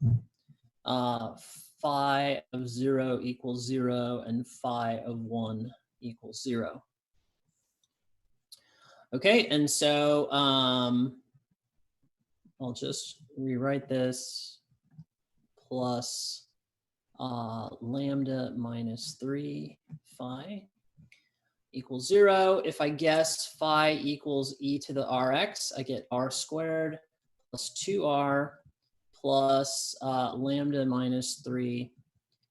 Phi of 0 equals 0 and phi of 1 equals 0. Okay, and so I'll just rewrite this plus lambda minus 3 phi equals 0. If I guess phi equals e to the rx, I get r squared plus 2r plus lambda minus 3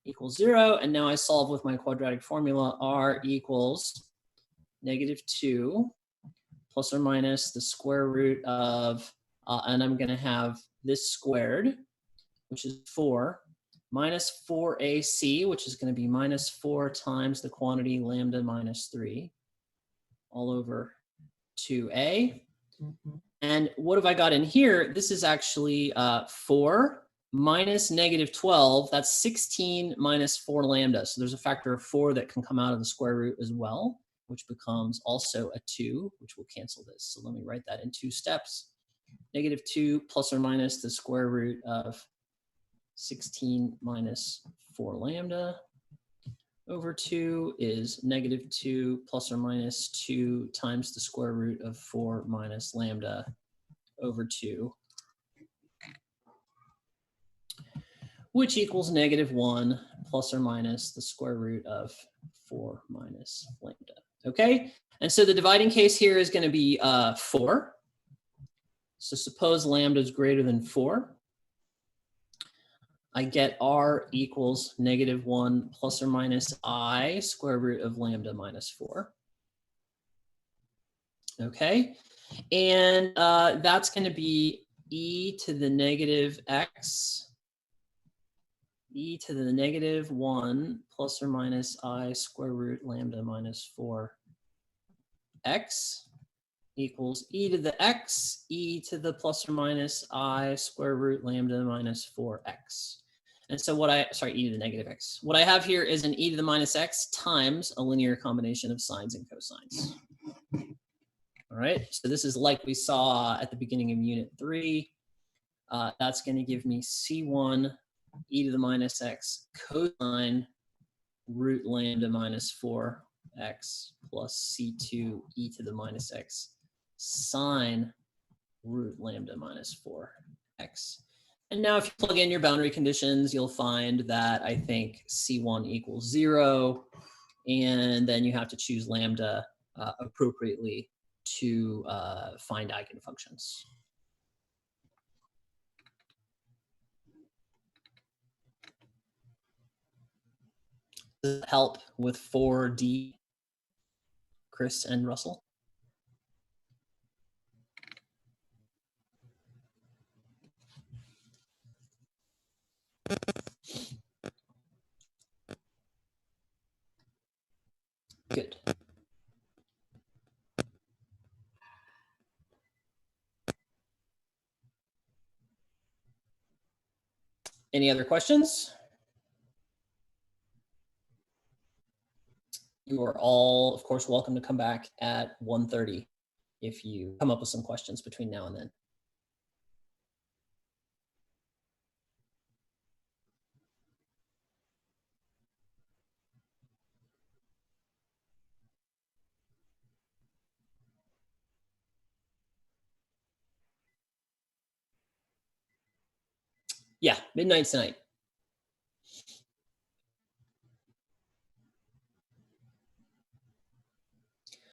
equals 0. And now I solve with my quadratic formula. R equals -2 plus or minus the square root of, and I'm going to have this squared, which is 4, minus 4ac, which is going to be minus 4 times the quantity lambda minus 3, all over 2a. And what have I got in here? This is actually 4 minus -12. That's 16 minus 4 lambda. So there's a factor of 4 that can come out of the square root as well, which becomes also a 2, which will cancel this. So let me write that in 2 steps. -2 plus or minus the square root of 16 minus 4 lambda over 2 is -2 plus or minus 2 times the square root of 4 minus lambda over 2, which equals -1 plus or minus the square root of 4 minus lambda. Okay, and so the dividing case here is going to be 4. So suppose lambda is greater than 4. I get r equals -1 plus or minus I square root of lambda minus 4. Okay, and that's going to be e to the negative x, e to the -1 plus or minus I square root lambda minus 4 x equals e to the x, e to the plus or minus I square root lambda minus 4x. And so what e to the negative x. What I have here is an e to the minus x times a linear combination of sines and cosines. All right, so this is like we saw at the beginning of unit 3. That's going to give me c1 e to the minus x cosine root lambda minus 4x plus c2 e to the minus x sine root lambda minus 4x. And now if you plug in your boundary conditions, you'll find that I think c1 equals 0, and then you have to choose lambda appropriately to find eigenfunctions. Does that help with 4D, Chris and Russell? Good. Any other questions? You are all, of course, welcome to come back at 1:30 if you come up with some questions between now and then. Yeah, midnight tonight.